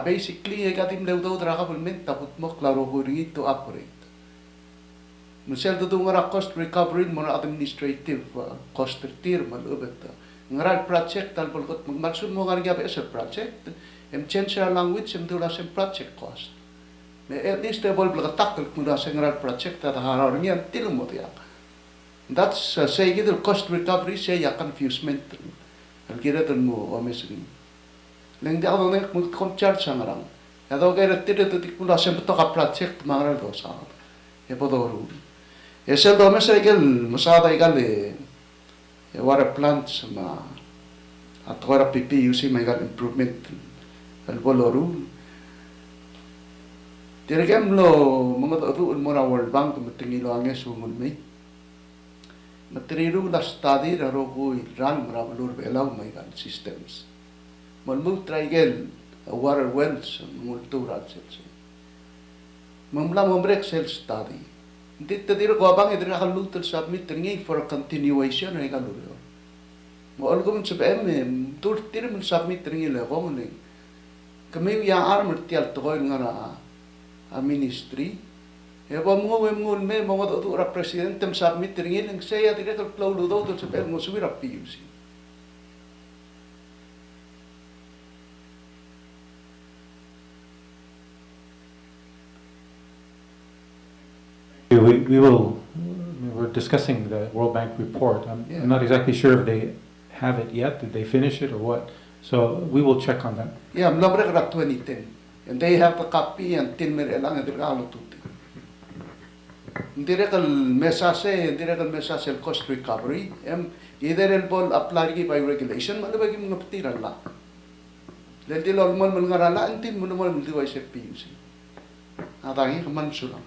basically gatim leudo tra government tapot mo klaro huri to operate musel do ngara cost recovery mo administrative cost tir man ubet ngaral project tal bolkot maksud mo ngarga be sa project change our language tula sa project cost me at least they bol blaka takal mula sa ngaral project ta harar niyan tilmo ya that's say gidul cost recovery say ya confusement al kira tan mo o mesri leng dia do nek mo kom charge sangarang ya do kaya tire to tikula sa to ka project mangaral do sa e podoru esel do mesay gel masada igal water plants ma at ora PPUC may gal improvement al boloru dirgam lo mga to mo ra World Bank matingilo ang sungon may materiru la study ra ro ko ran ra lur belaw may gal systems mo try gel water wells multo ra mamla mo break self study dito diro ko bang idra kalutul submit ngi for continuation ay kaluro mo algum sa PM tur tir mo submit ngi le ko ni kami yang armor tial to ngara a ministry e ba mo me mo to ra president tem submit ngi ning saya dire to cloud do to sa PM mo subira PUC We were discussing the World Bank report. I'm not exactly sure if they have it yet. Did they finish it or what? So we will check on that. yeah mlabre ra 2010 and they have a copy and 10 mer elang idra alo tutti direcal message cost recovery either el bol apply by regulation malabagi mga petiran la lel lol mon ngarala antin mo mo diway sa PUC atangi kaman sulang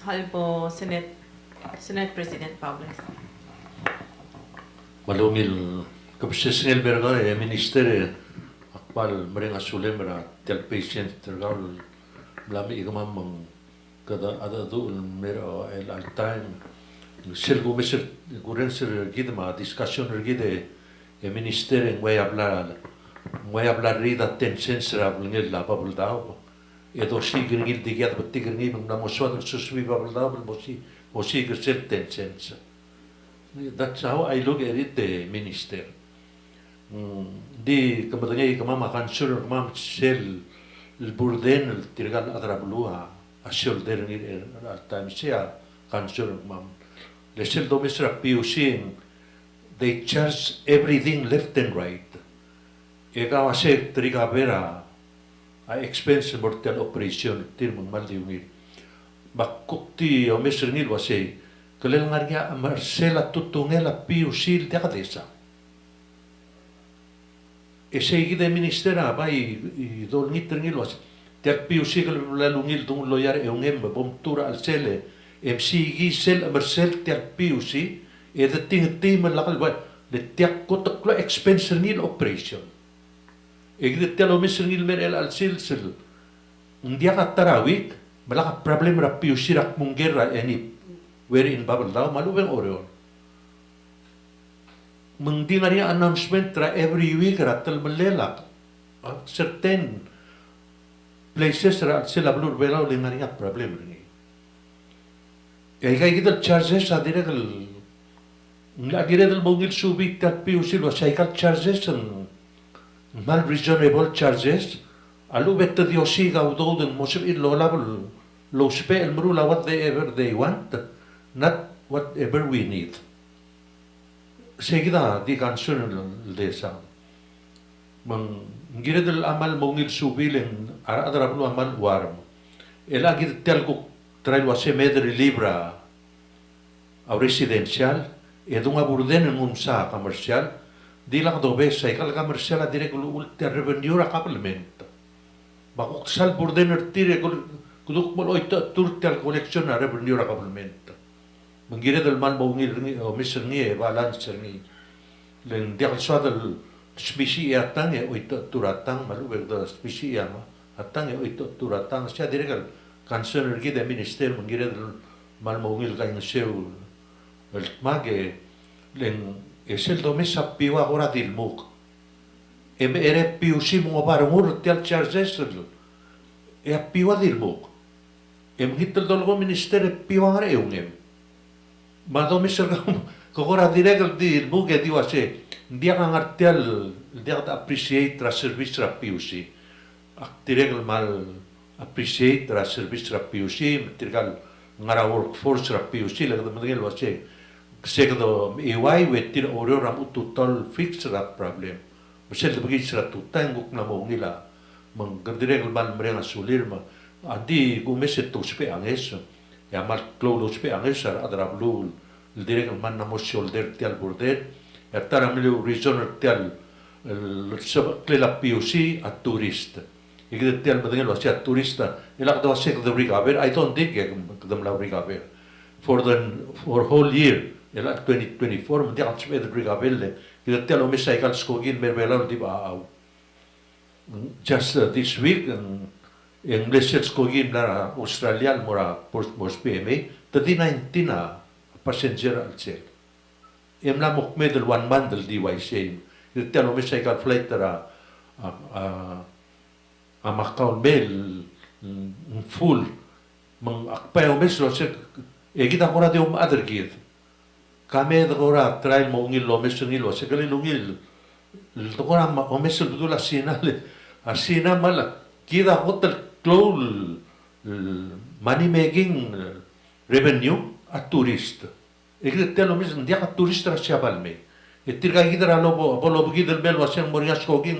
Halbo Senate President Pablo. Malungil kapsisngil berga minister akpal meringa sulembra tel patient tergal blami igamam kada ada do mero el al time selgo meser gurenser gidma discussion gide minister en way hablar rida tensensra blingil la babul dao edo sigringil digiat batigringil na moswa suswi babul dao mosi grsel tensensa. That's how I look at it, the minister. Di kemudian kemama kansur kemama sel burden el tirgal adrablua a shoulder ni al time sea kansur kemama. Le sel domestra PUC they charge everything left and right. Eka wase triga vera a expense mortal operation tirmang maldiungil. Bakukti o mesernil wase kalel ngarya Marcela tutungela PUC de cadesa. Ese gide ministera bai do ngitringil was te PUC la lungil dung loyar e ungem bomtura al sele MCG sel Marcel te PUC e de ting team la kal de te kotaklo expense nil operation. E gide te lo misernil mer el al sel ndia katarawik malaka problem ra PUC rak mungera any where in bubble daw malubeng oreon mengdi ngari announcement tra every week ratal melela certain places ra sila blur belaw le ngari problem ni kay gidal charges adire gal ngagire dal bongil subik tat PUC lo cycle charges mal reasonable charges alu betta diosi gaudolden mosib illo label lo spe el mrula what they want not whatever we need. Seguida di canción de esa. Ngire del amal mongil subilen adrablo amal warm. El agir telgo trailo a semedre libra a residencial e dunga burden en un sa comercial di la dobe sa ikal comercial a dire ulter revenue a complement. Bakok sal burden tire kuduk mo oita turtel collection a revenue a complement. Menggira del mal mongil o miserngi balance ni len dia swad spesi atang e oito turatang malu berda spesi ama atang e oito turatang sia direkal cancer gi de minister menggira del mal mongil kain seu el mage len esel do mesa piwa ora dil muk ere PUC mo barumur tel charges e piwa dil muk hitel dolgo minister piwa are ungem Mado Mr. Kokora direct di buke di wase. Dia ka ngartial, dia ka appreciate ra service ra PUC. Direct mal appreciate ra service ra PUC, direct ngara workforce ra PUC la kada mangel wase. Segdo EY wetir oro ram total fix ra problem. Masel de bagi sira tutang guk na mo ngila. Mang direct mal mrenga sulir ma. Adi gumese to spe anges. Ya mal clolo spe anges adra blue. Il direct man na mo shoulder tial border. Tara milu regional tial la POC a tourist. Ik tial badengel was a tourista. Ila do sek the recover. I don't think them la recover. For whole year. Ila 2024 man dia spe the recover. Ik tial o cycle skogin merbela di ba. Just this week English skogin la Australian mora post PMA. Tadi 19 passenger al sel. Emla mukmedel 1 month del DYC. Tell me cycle flight a Macau Bell full. Mang akpay o meslo se kita ko na di other kid. Kami da ko ra trial mo ngil lo meslo ngil se kali lungil. Lo ko na o meslo budula sinale. Asina mala kita hotel close money making revenue a tourist. Ik tell me dia ka tourist ra siya balme. Itirga gidra lobo apolo gidel bel waseng morias kogim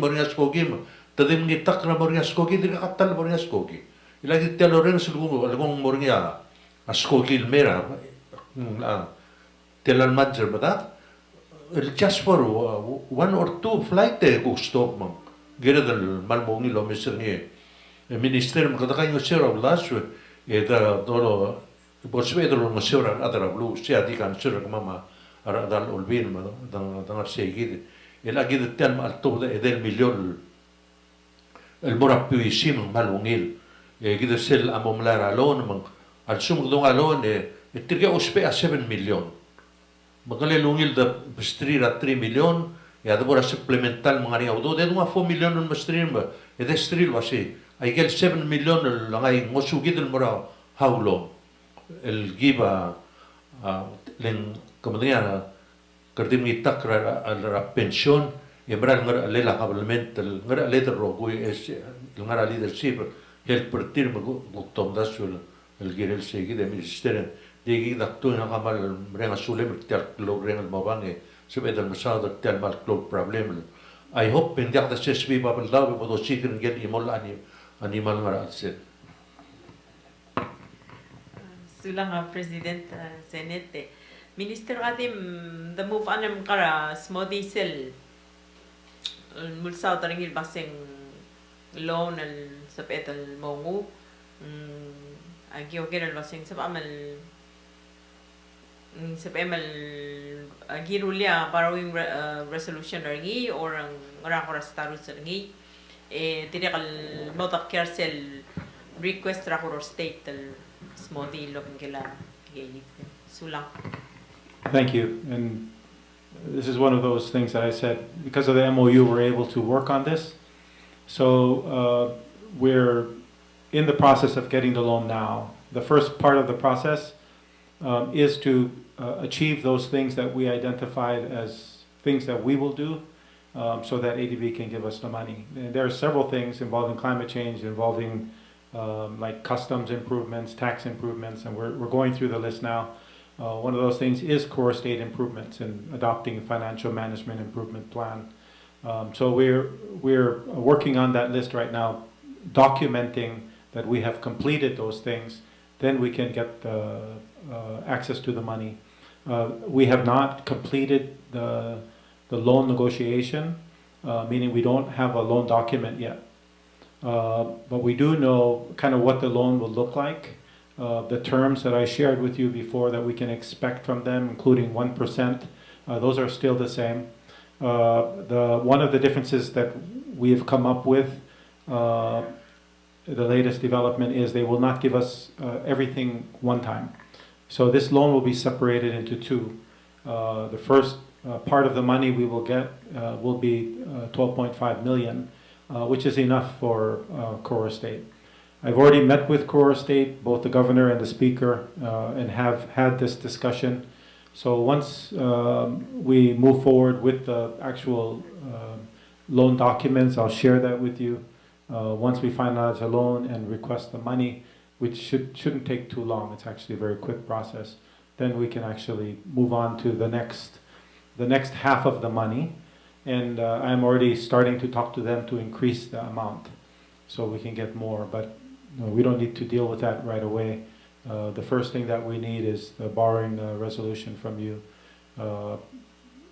tadim ni takra morias kogi dirga katal morias kogi ilagi tell oren sulgo algong moria askogil mera tell al madjer bada just for 1 or 2 flight go stop man gere del malbongi lo meserne minister mo kada kayo sera blaswe da dolo bosvedro mo sera adra blu sia dikan sera mama dal olbin ma dan segid el agid tel al to del millón el morappi sim malungil gid sel amomlar alon man al sum don alon tirga uspe a 7 million magale lungil da bestrira 3 million da bora supplemental mangari audo de 4 million un bestrir ba de stril wasi ay gel 7 million langay ngosugid el mora haulo el giba len como diría kerdim ni takra al pension embral ngar lela kablement ngar leader ro es ngar leadership el partir guktom dasul el girel segi de minister de gi dakto na kamal renga sulem ter lo renga mabange sebe del masada ter mal club problem I hope in that the sesbi babel dawe bodo chicken get imol animal ngar alse Sulang President Senate Minister adim the move anem kara small diesel mulsa taringil baseng loan al sapet al mongu agio gera baseng sab amal sab amal agirulia borrowing resolution ringi or ang rakora status ringi tidak al motak kersel request rakor state al small deal lo kila sulang. Thank you. And this is one of those things that I said, because of the MOU, we're able to work on this. So we're in the process of getting the loan now. The first part of the process is to achieve those things that we identified as things that we will do so that ADB can give us the money. And there are several things involving climate change, involving like customs improvements, tax improvements, and we're going through the list now. One of those things is core state improvements and adopting a financial management improvement plan. So we're working on that list right now, documenting that we have completed those things. Then we can get access to the money. We have not completed the loan negotiation, meaning we don't have a loan document yet. But we do know kind of what the loan will look like. The terms that I shared with you before that we can expect from them, including 1%, those are still the same. One of the differences that we have come up with, the latest development, is they will not give us everything one time. So this loan will be separated into two. The first part of the money we will get will be 12.5 million, which is enough for Core State. I've already met with Core State, both the governor and the speaker, and have had this discussion. So once we move forward with the actual loan documents, I'll share that with you. Once we finalize a loan and request the money, which shouldn't take too long, it's actually a very quick process, then we can actually move on to the next half of the money. And I'm already starting to talk to them to increase the amount so we can get more, but we don't need to deal with that right away. The first thing that we need is the borrowing resolution from you,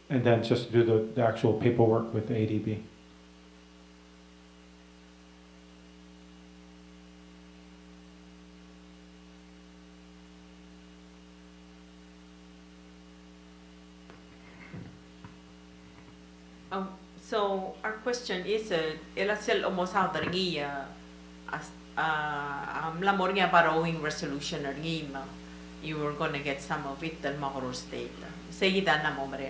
and then just do the actual paperwork with the ADB. So our question is, ilasel omosang taringi lamor nga borrowing resolution ringi ma you were gonna get some of it dal Macro State. Seguida na mo mare.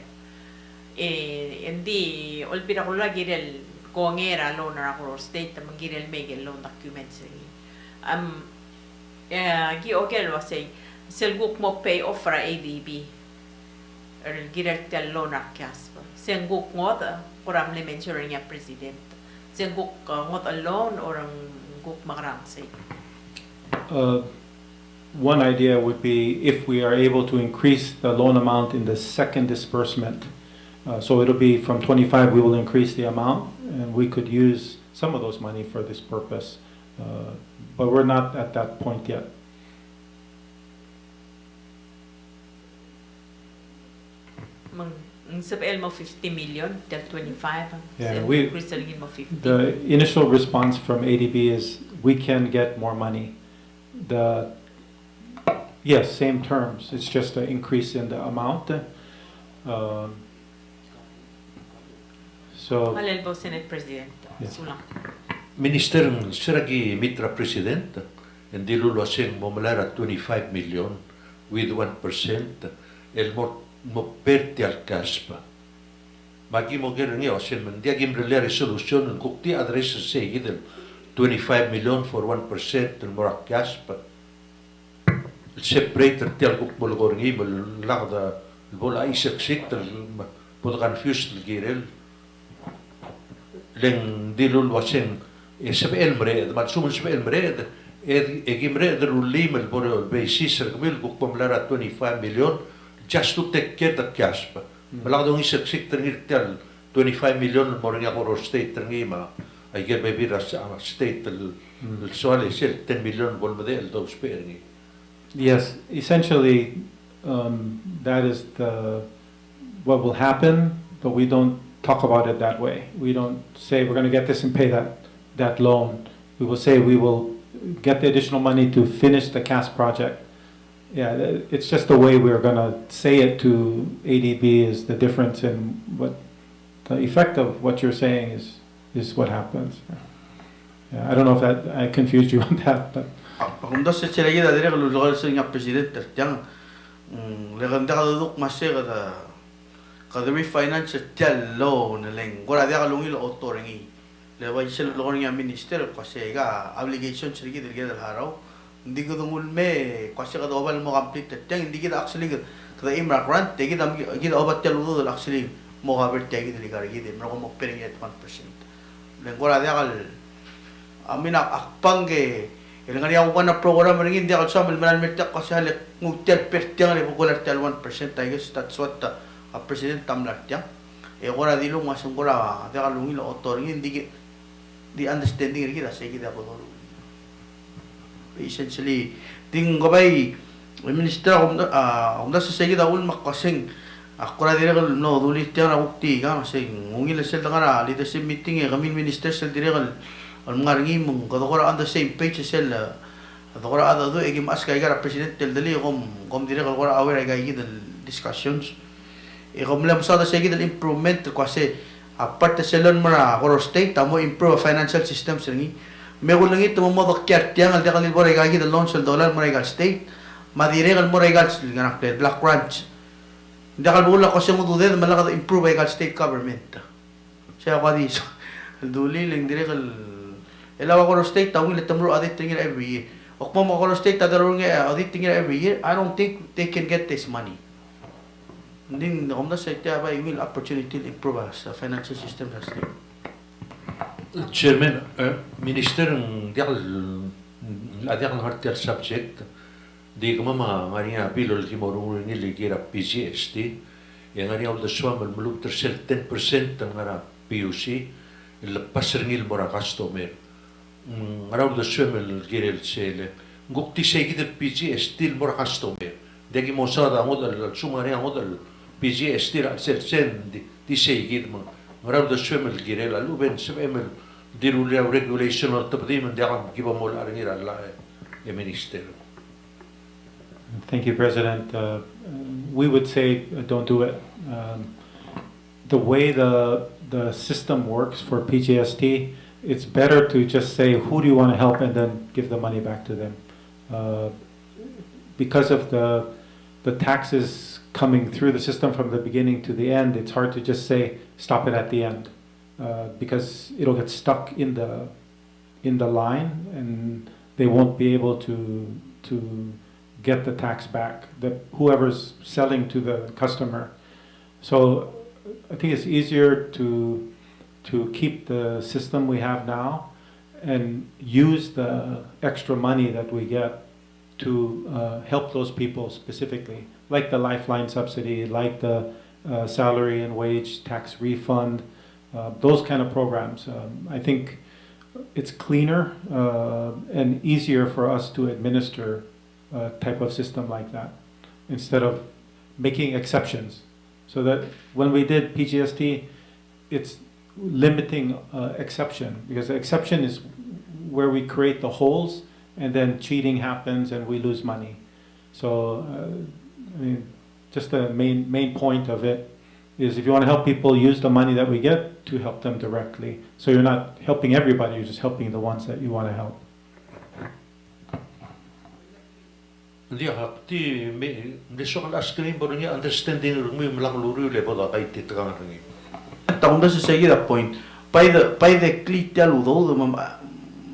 Hindi olpira ko lagi del kongera loan na Macro State mangirel megel loan documents ringi. Gi ogel wasay selguk mo pay off ra ADB. Girel tel loan akyas. Sengguk ngot kuram le mention niya president. Sengguk ngot alone or ang guk makarangsi. One idea would be if we are able to increase the loan amount in the second disbursement. So it'll be from 25, we will increase the amount, and we could use some of those money for this purpose. But we're not at that point yet. Sa mo 50 million till 25. Yeah, So we- increase rin mo 50. The initial response from ADB is we can get more money. Yes, same terms. It's just an increase in the amount. So Halal po Senate President. Yes. Sulang. Minister ng Siragi Mitra President, hindi luluasin mo malara 25 million with 1%, el mo perti al caspa. Magi mo gero niya, osin man, di agim rele resolution, ng kukti adresa segi del 25 million for 1%, del morak caspa. El separator tial kuk bolgor ngi, bol lagda, el bol aisak sik, el bol confused el girel. Leng di luluasin, sabi el mred, matsuman sabi el mred, egim mred rulim el bol basis, el gmil kuk pamlara 25 million, just to take care of the cash. Malaki dong isip tengir tel 25 million mo rin ako state tengi ma. I get maybe the state el soal is 10 million bol model those pay. yes, essentially that is what will happen, but we don't talk about it that way. We don't say we're going to get this and pay that loan. We will say we will get the additional money to finish the CAS project. Yeah, it's just the way we're going to say it to ADB is the difference in what the effect of what you're saying is what happens. Yeah, I don't know if I confused you on that, but Kung dos sa sila gida dire kalau lugar sa nga president terjang legenda kalau duk masih kada refinance tel loan leng gora dia kalau ngil auto rengi lewat sel lugar nga minister kasi ga obligation sila gida dire harau hindi ko dungul me kasi kada obal mo complete terjang hindi kita actually kada imra grant tegi dam gida obat tel udul actually mo cover tegi dire gar gida mo mo pering at 1% leng gora dia kal amina akpangge ilang kaya ako na program rin hindi ako sa malmanan metak kasi halik ngutel pertiang ni popular tel 1% I guess that's what the president tamlat yang ko na dilong masung ko la kaya kalungin lo auto rin hindi di understanding rin kita sige dapat ko essentially ting gabay minister ako na sa sige daw makasing ako na dire no dulit yang na ukti ka kasi ngungil sel nga leadership meeting kami minister sel dire al mga ringi mong kadokora on the same page sel kadokora ada do egim askay gara president tel dali kom dire kadokora aware ay gid discussions kom lam sa da segi del improvement kasi apart selon mara koro state tamo improve financial systems ringi me ko langi tumo mo dokyat yang al dekal bor ay gid loan sel dollar mara gal state madire gal mora gal ganak black crunch dekal bula ko sa mo dude malaka improve ay gal state government siya ko di duli lang dire kal elawa ko state tawil tamro audit tingir every year okmo mo ko state tadarong audit tingir every year I don't think they can get this money Hindi na kumda sa itiya ba yung opportunity to improve sa financial system sa state. Chairman, Minister, diakal hartial subject, di ko mama ngari nga pilol ki morung ni ligira PGST, yang ngari al daswa malmulub tersel 10% ang ngara PUC, lepas ringil mora customer. Ngara al daswa mal girel sele. Ngukti segi del PGST mora customer. Degi mosada modal sumari modal PGST al sel sen di segi mo. Ngara al daswa mal girel aluben semel di regulation or tapdi man diakam kiba mo la ringir alla e minister. Thank you, President. We would say don't do it. The way the system works for PGST, it's better to just say who do you want to help and then give the money back to them. Because of the taxes coming through the system from the beginning to the end, it's hard to just say stop it at the end. Because it'll get stuck in the line and they won't be able to get the tax back, whoever's selling to the customer. So I think it's easier to keep the system we have now and use the extra money that we get to help those people specifically, like the lifeline subsidy, like the salary and wage tax refund, those kind of programs. I think it's cleaner and easier for us to administer a type of system like that instead of making exceptions. So that when we did PGST, it's limiting exception, because the exception is where we create the holes and then cheating happens and we lose money. So I mean, just the main point of it is if you want to help people, use the money that we get to help them directly. So you're not helping everybody, you're just helping the ones that you want to help. Dia hapti me desok al screen bo niya understanding rumi mlang luru le boda kay titkang ringi. Takunda sa sige that point, by the click taludo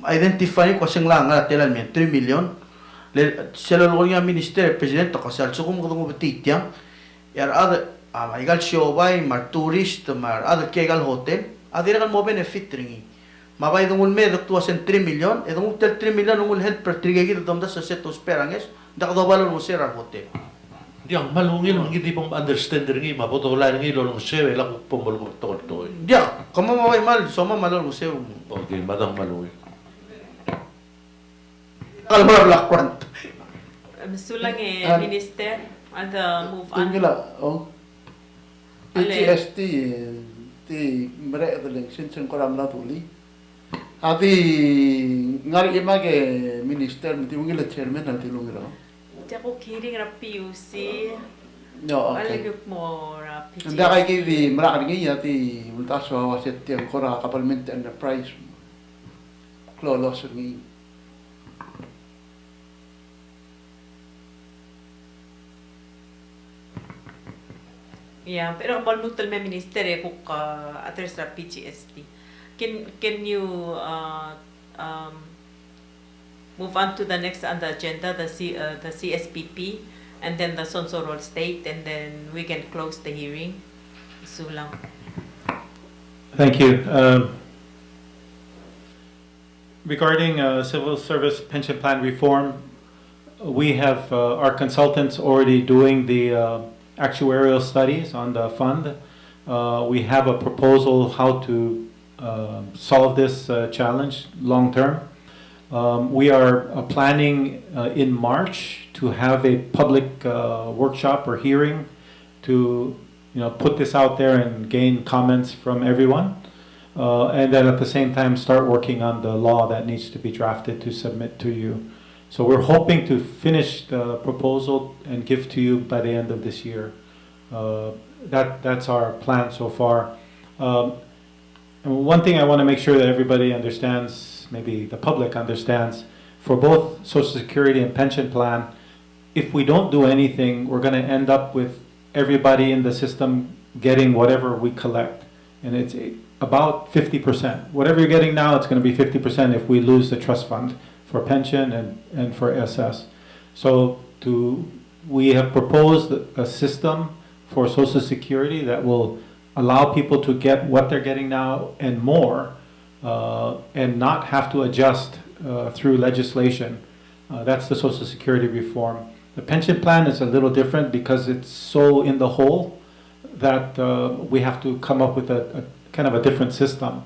identify ko sing lang nga telan 3 million. Le selo lo nga minister president to kasal so kung kung betitya. Yar other igal show by mar tourist mar other kegal hotel adira kan mo benefit ringi. Mabay dungul me dokto sen 3 million e dungul tel 3 million ungul help per trigegi domda sa setos peranges dak do balon mo sera hotel. Dia malungil ngi pong understand ringi maboto la ringi lo long sewe la pombol ko to. Dia kamo mabay mal soma malol mo sew. Okay, madang malungil. Kalmar black front. Masulang minister and move on. Tingila, PGST ti mereka tu leng sinceng koram la tuli. Ati ngari image minister mesti ungila chairman nanti lungira. Ako kiring ra PUC. No, okay. Alagip mo ra PGST. Anda kay kidi mereka ngi ti multas wa wasit tiang kora kapalmente enterprise. Klolos ngi. Yeah, pero ang balmutal may minister kung address sa PGST. Can you move on to the next on the agenda, the CSPP, and then the Sonsorol State, and then we can close the hearing. So lang. Thank you. Regarding civil service pension plan reform, we have our consultants already doing the actuarial studies on the fund. We have a proposal how to solve this challenge long term. We are planning in March to have a public workshop or hearing to put this out there and gain comments from everyone. And then at the same time start working on the law that needs to be drafted to submit to you. So we're hoping to finish the proposal and give to you by the end of this year. That's our plan so far. And one thing I want to make sure that everybody understands, maybe the public understands, for both Social Security and pension plan, if we don't do anything, we're going to end up with everybody in the system getting whatever we collect. And it's about 50%. Whatever you're getting now, it's going to be 50% if we lose the trust fund for pension and for SS. So we have proposed a system for Social Security that will allow people to get what they're getting now and more, and not have to adjust through legislation. That's the Social Security reform. The pension plan is a little different because it's so in the hole that we have to come up with a kind of a different system.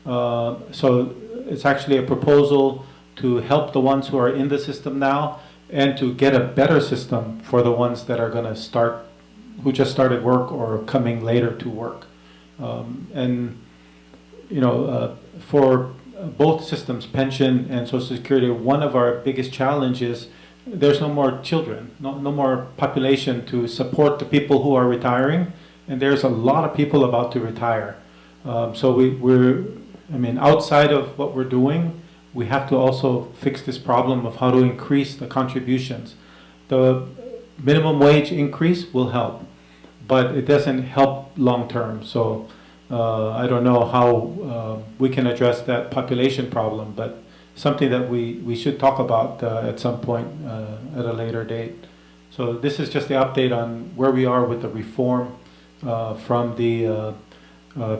So it's actually a proposal to help the ones who are in the system now and to get a better system for the ones that are going to start, who just started work or coming later to work. And you know, for both systems, pension and Social Security, one of our biggest challenges, there's no more children, no more population to support the people who are retiring, and there's a lot of people about to retire. So I mean, outside of what we're doing, we have to also fix this problem of how to increase the contributions. The minimum wage increase will help, but it doesn't help long term. So I don't know how we can address that population problem, but something that we should talk about at some point at a later date. So this is just the update on where we are with the reform from the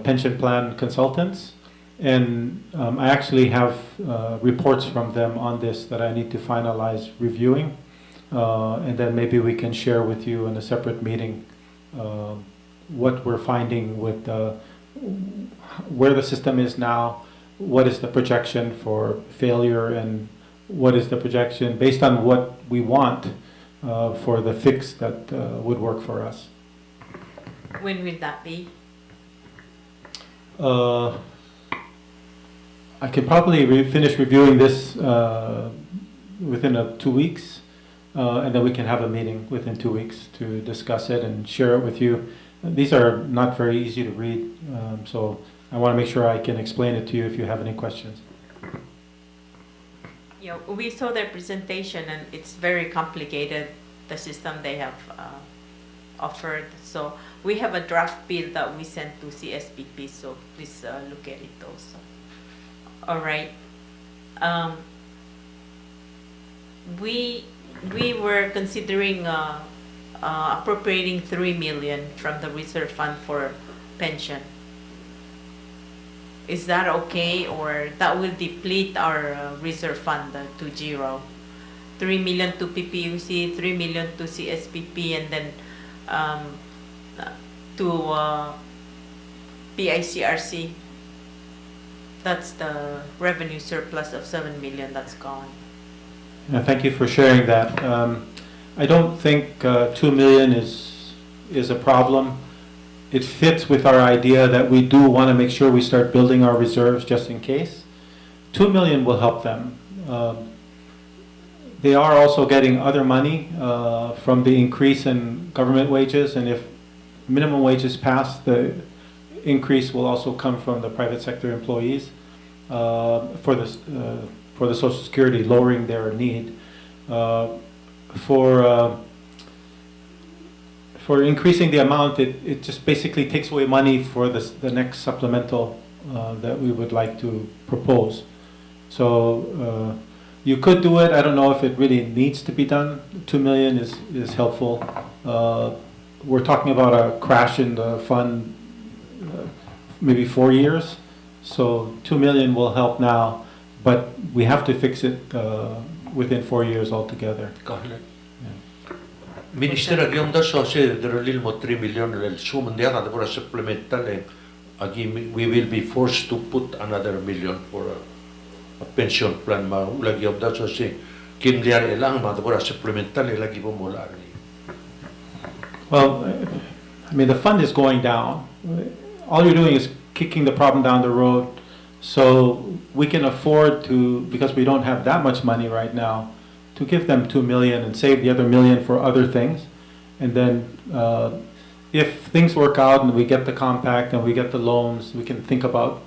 pension plan consultants. And I actually have reports from them on this that I need to finalize reviewing. And then maybe we can share with you in a separate meeting what we're finding with where the system is now, what is the projection for failure, and what is the projection based on what we want for the fix that would work for us. When will that be? I can probably finish reviewing this within 2 weeks, and then we can have a meeting within 2 weeks to discuss it and share it with you. These are not very easy to read, so I want to make sure I can explain it to you if you have any questions. Yeah, we saw their presentation and it's very complicated, the system they have offered. So we have a draft bill that we sent to CSBP, so please look at it also. All right. We were considering appropriating 3 million from the reserve fund for pension. Is that okay, or that will deplete our reserve fund to zero? 3 million to PPUC, 3 million to CSBP, and then to PICRC. That's the revenue surplus of 7 million that's gone. Thank you for sharing that. I don't think 2 million is a problem. It fits with our idea that we do want to make sure we start building our reserves just in case. 2 million will help them. They are also getting other money from the increase in government wages, and if minimum wages pass, the increase will also come from the private sector employees for the Social Security, lowering their need. For increasing the amount, it just basically takes away money for the next supplemental that we would like to propose. So you could do it. I don't know if it really needs to be done. 2 million is helpful. We're talking about a crash in the fund, maybe 4 years. So 2 million will help now, but we have to fix it within 4 years altogether. Minister agion da so se derlil mo 3 million lel sum dia da for supplemental agi we will be forced to put another million for a pension plan ma ulagi of da so se kim liar elang ma for supplemental lagi po molari. Well, I mean, the fund is going down. All you're doing is kicking the problem down the road. So we can afford to, because we don't have that much money right now, to give them 2 million and save the other million for other things. And then if things work out and we get the compact and we get the loans, we can think about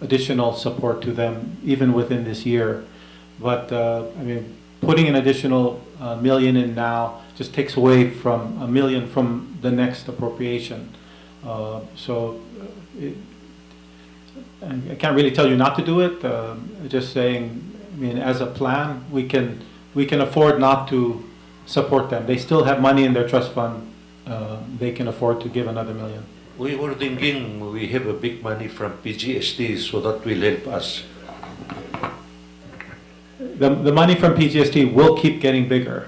additional support to them even within this year. But I mean, putting an additional million in now just takes away from a million from the next appropriation. I can't really tell you not to do it. Just saying, I mean, as a plan, we can afford not to support them. They still have money in their trust fund they can afford to give another million. We were thinking we have a big money from PGST, so that will help us. The money from PGST will keep getting bigger.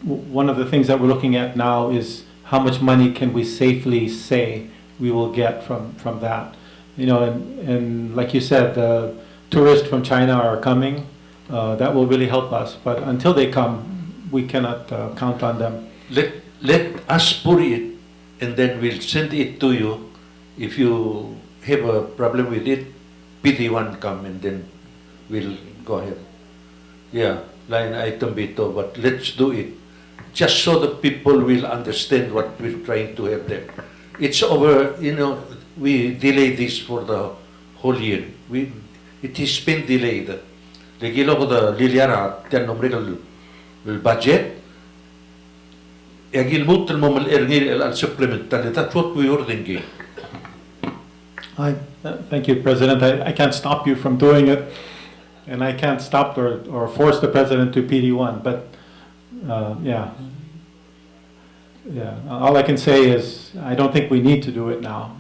One of the things that we're looking at now is how much money can we safely say we will get from that. You know, and like you said, the tourists from China are coming. That will really help us. But until they come, we cannot count on them. Let us put it, and then we'll send it to you. If you have a problem with it, PD1 come, and then we'll go ahead. Yeah, line item B2, but let's do it. Just so the people will understand what we're trying to have there. It's over, you know, we delay this for the whole year. It has been delayed. Regilo ko the Liliara, ten numerical budget. Agil mutal mo mal al supplemental. That's what we were thinking. Thank you, President. I can't stop you from doing it, and I can't stop or force the President to PD1, but yeah. All I can say is I don't think we need to do it now,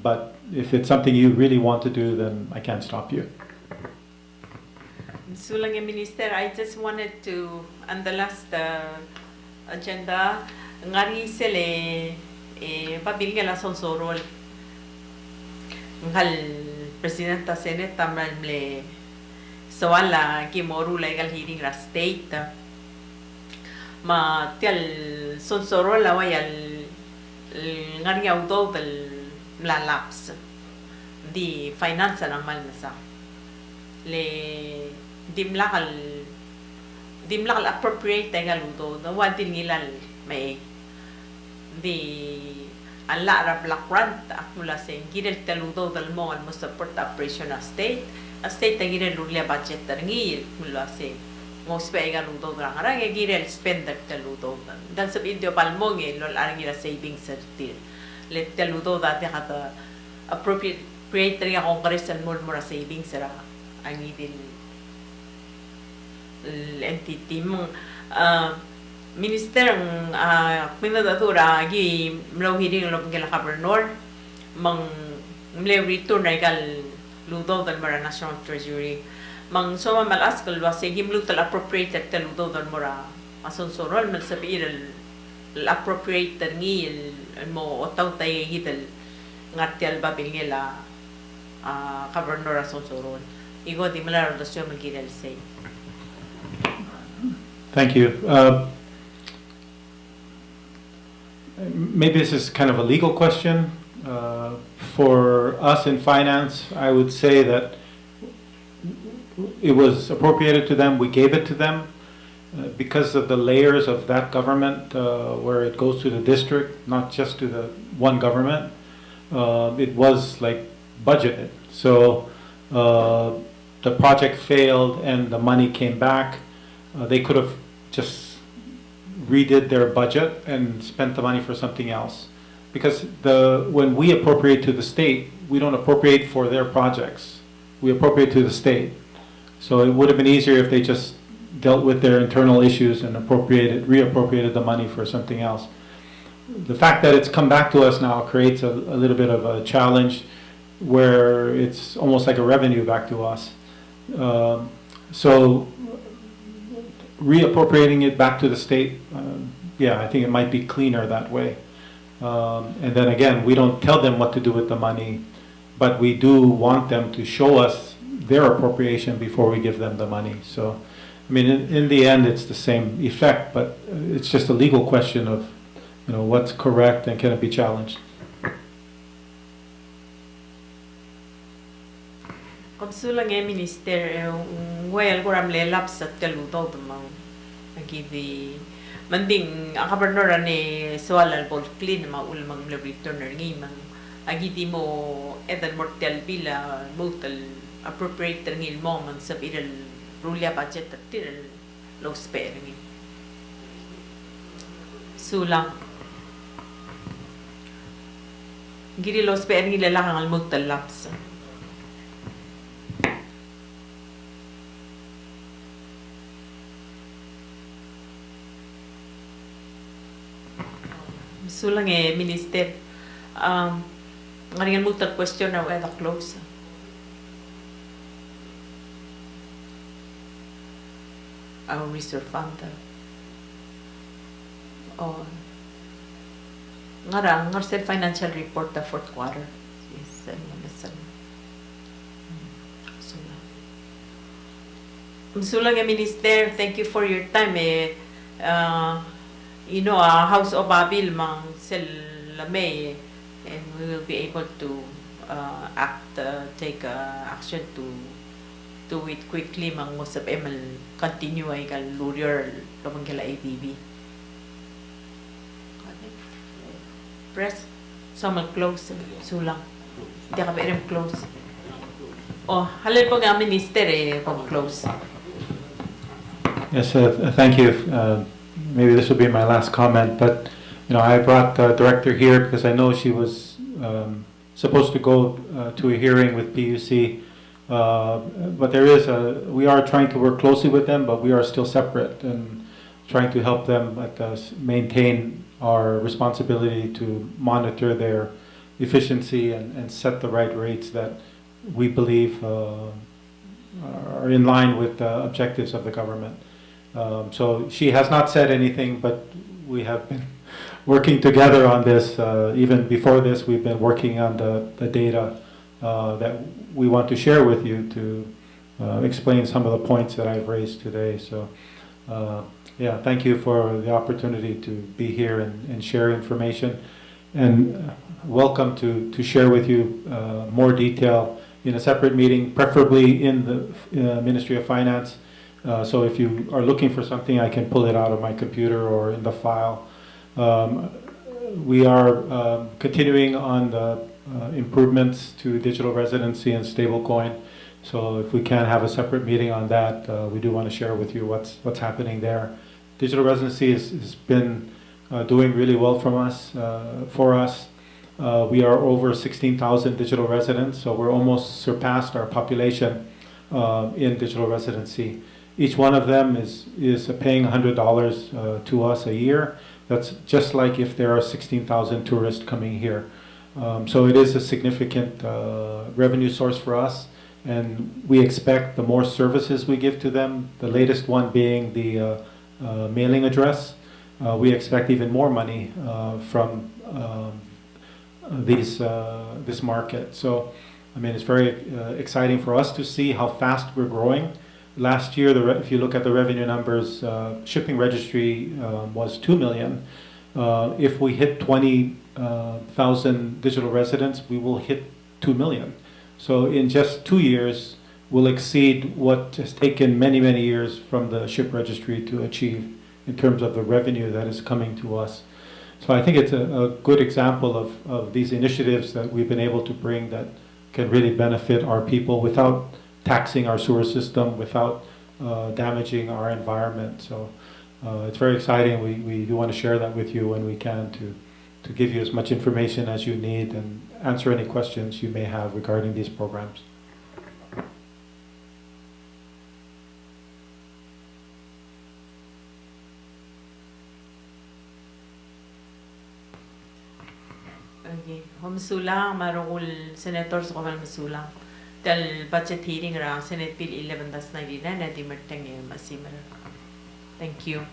but if it's something you really want to do, then I can't stop you. Sulang Minister, I just wanted to, on the last agenda, ngari sile pabil nga la sonsorol ngal Presidenta Senate tamle sawala kimoru legal hearing ra state ma tial sonsorol la wayal ngari auto del lalaps di finance ng malmasa le dimlakal appropriate tayo luto na wadin ngilal may di ala ra black grant akmula sen gidel taluto dal mo al mo support operation of state a state tayo gidel rulia budget ngil mula se mo spega luto dra nga gidel spend taluto dan sa indio palmo ngil lol ar ngira savings certir let taluto dati kata appropriate create rin congress al mo mura savings ra ang idil entity mong minister ang pinadatura gi mlaw hiring lo ngela governor mang mlaw return ay kal luto dal mara national treasury mang soma malas kal wase gim lutal appropriated tal luto dal mara ason sorol mal sabi el appropriated ngi mo otaw tay hidal ngartial babil ngela governor ason sorol igo di mala rodasyon magidal say. Thank you. Maybe this is kind of a legal question. For us in finance, I would say that it was appropriated to them, we gave it to them. Because of the layers of that government, where it goes to the district, not just to the one government, it was like budgeted. So the project failed and the money came back. They could have just redid their budget and spent the money for something else. Because when we appropriate to the state, we don't appropriate for their projects. We appropriate to the state. So it would have been easier if they just dealt with their internal issues and reappropriated the money for something else. The fact that it's come back to us now creates a little bit of a challenge where it's almost like a revenue back to us. So reappropriating it back to the state, yeah, I think it might be cleaner that way. And then again, we don't tell them what to do with the money, but we do want them to show us their appropriation before we give them the money. So, I mean, in the end, it's the same effect, but it's just a legal question of, you know, what's correct and can it be challenged. Konsulang minister, well, kuram lelaps at kaluto tumang nagidi manding ang governor ni Sualal Bol clean maul mang returner ngi mang agidi mo edan mortal bila mutal appropriate ngil mo man sa biral rulia budget at tiral low spare ngi sulang gidi low spare ngi lalakang al mutal laps. Sulang Minister. Ngayon mo question na wala close. Our reserve fund. Oh. Ngarang financial report the fourth quarter. Yes, Sulang Minister, thank you for your time. House of Abil mang May, and we will be able to take action to do it quickly. Mang musab emal continue ay kal lawyer lamang kala ADB. Press, so mag-close sulang. Hindi ka ba close? Oh, halal po nga minister pag-close. Yes, thank you. Maybe this will be my last comment, but I brought the director here because I know she was supposed to go to a hearing with PUC, but we are trying to work closely with them, but we are still separate and trying to help them maintain our responsibility to monitor their efficiency and set the right rates that we believe are in line with the objectives of the government. So she has not said anything, but we have been working together on this. Even before this, we've been working on the data that we want to share with you to explain some of the points that I've raised today. So yeah, thank you for the opportunity to be here and share information. And welcome to share with you more detail in a separate meeting, preferably in the Ministry of Finance. So if you are looking for something, I can pull it out of my computer or in the file. We are continuing on the improvements to digital residency and stablecoin. So if we can have a separate meeting on that, we do want to share with you what's happening there. Digital residency has been doing really well for us. We are over 16,000 digital residents, so we're almost surpassed our population in digital residency. Each one of them is paying $100 to us a year. That's just like if there are 16,000 tourists coming here. So it is a significant revenue source for us, and we expect the more services we give to them, the latest one being the mailing address, we expect even more money from this market. So, I mean, it's very exciting for us to see how fast we're growing. Last year, if you look at the revenue numbers, shipping registry was 2 million. If we hit 20,000 digital residents, we will hit 2 million. So in just 2 years, we'll exceed what has taken many, many years from the ship registry to achieve in terms of the revenue that is coming to us. So I think it's a good example of these initiatives that we've been able to bring that can really benefit our people without taxing our sewer system, without damaging our environment. So it's very exciting. We do want to share that with you when we can to give you as much information as you need and answer any questions you may have regarding these programs. Okay, humsulang marungul senators ko man masulang. Dal budget hearing ra Senate Bill 11-99 na di merteng masimar. Thank you.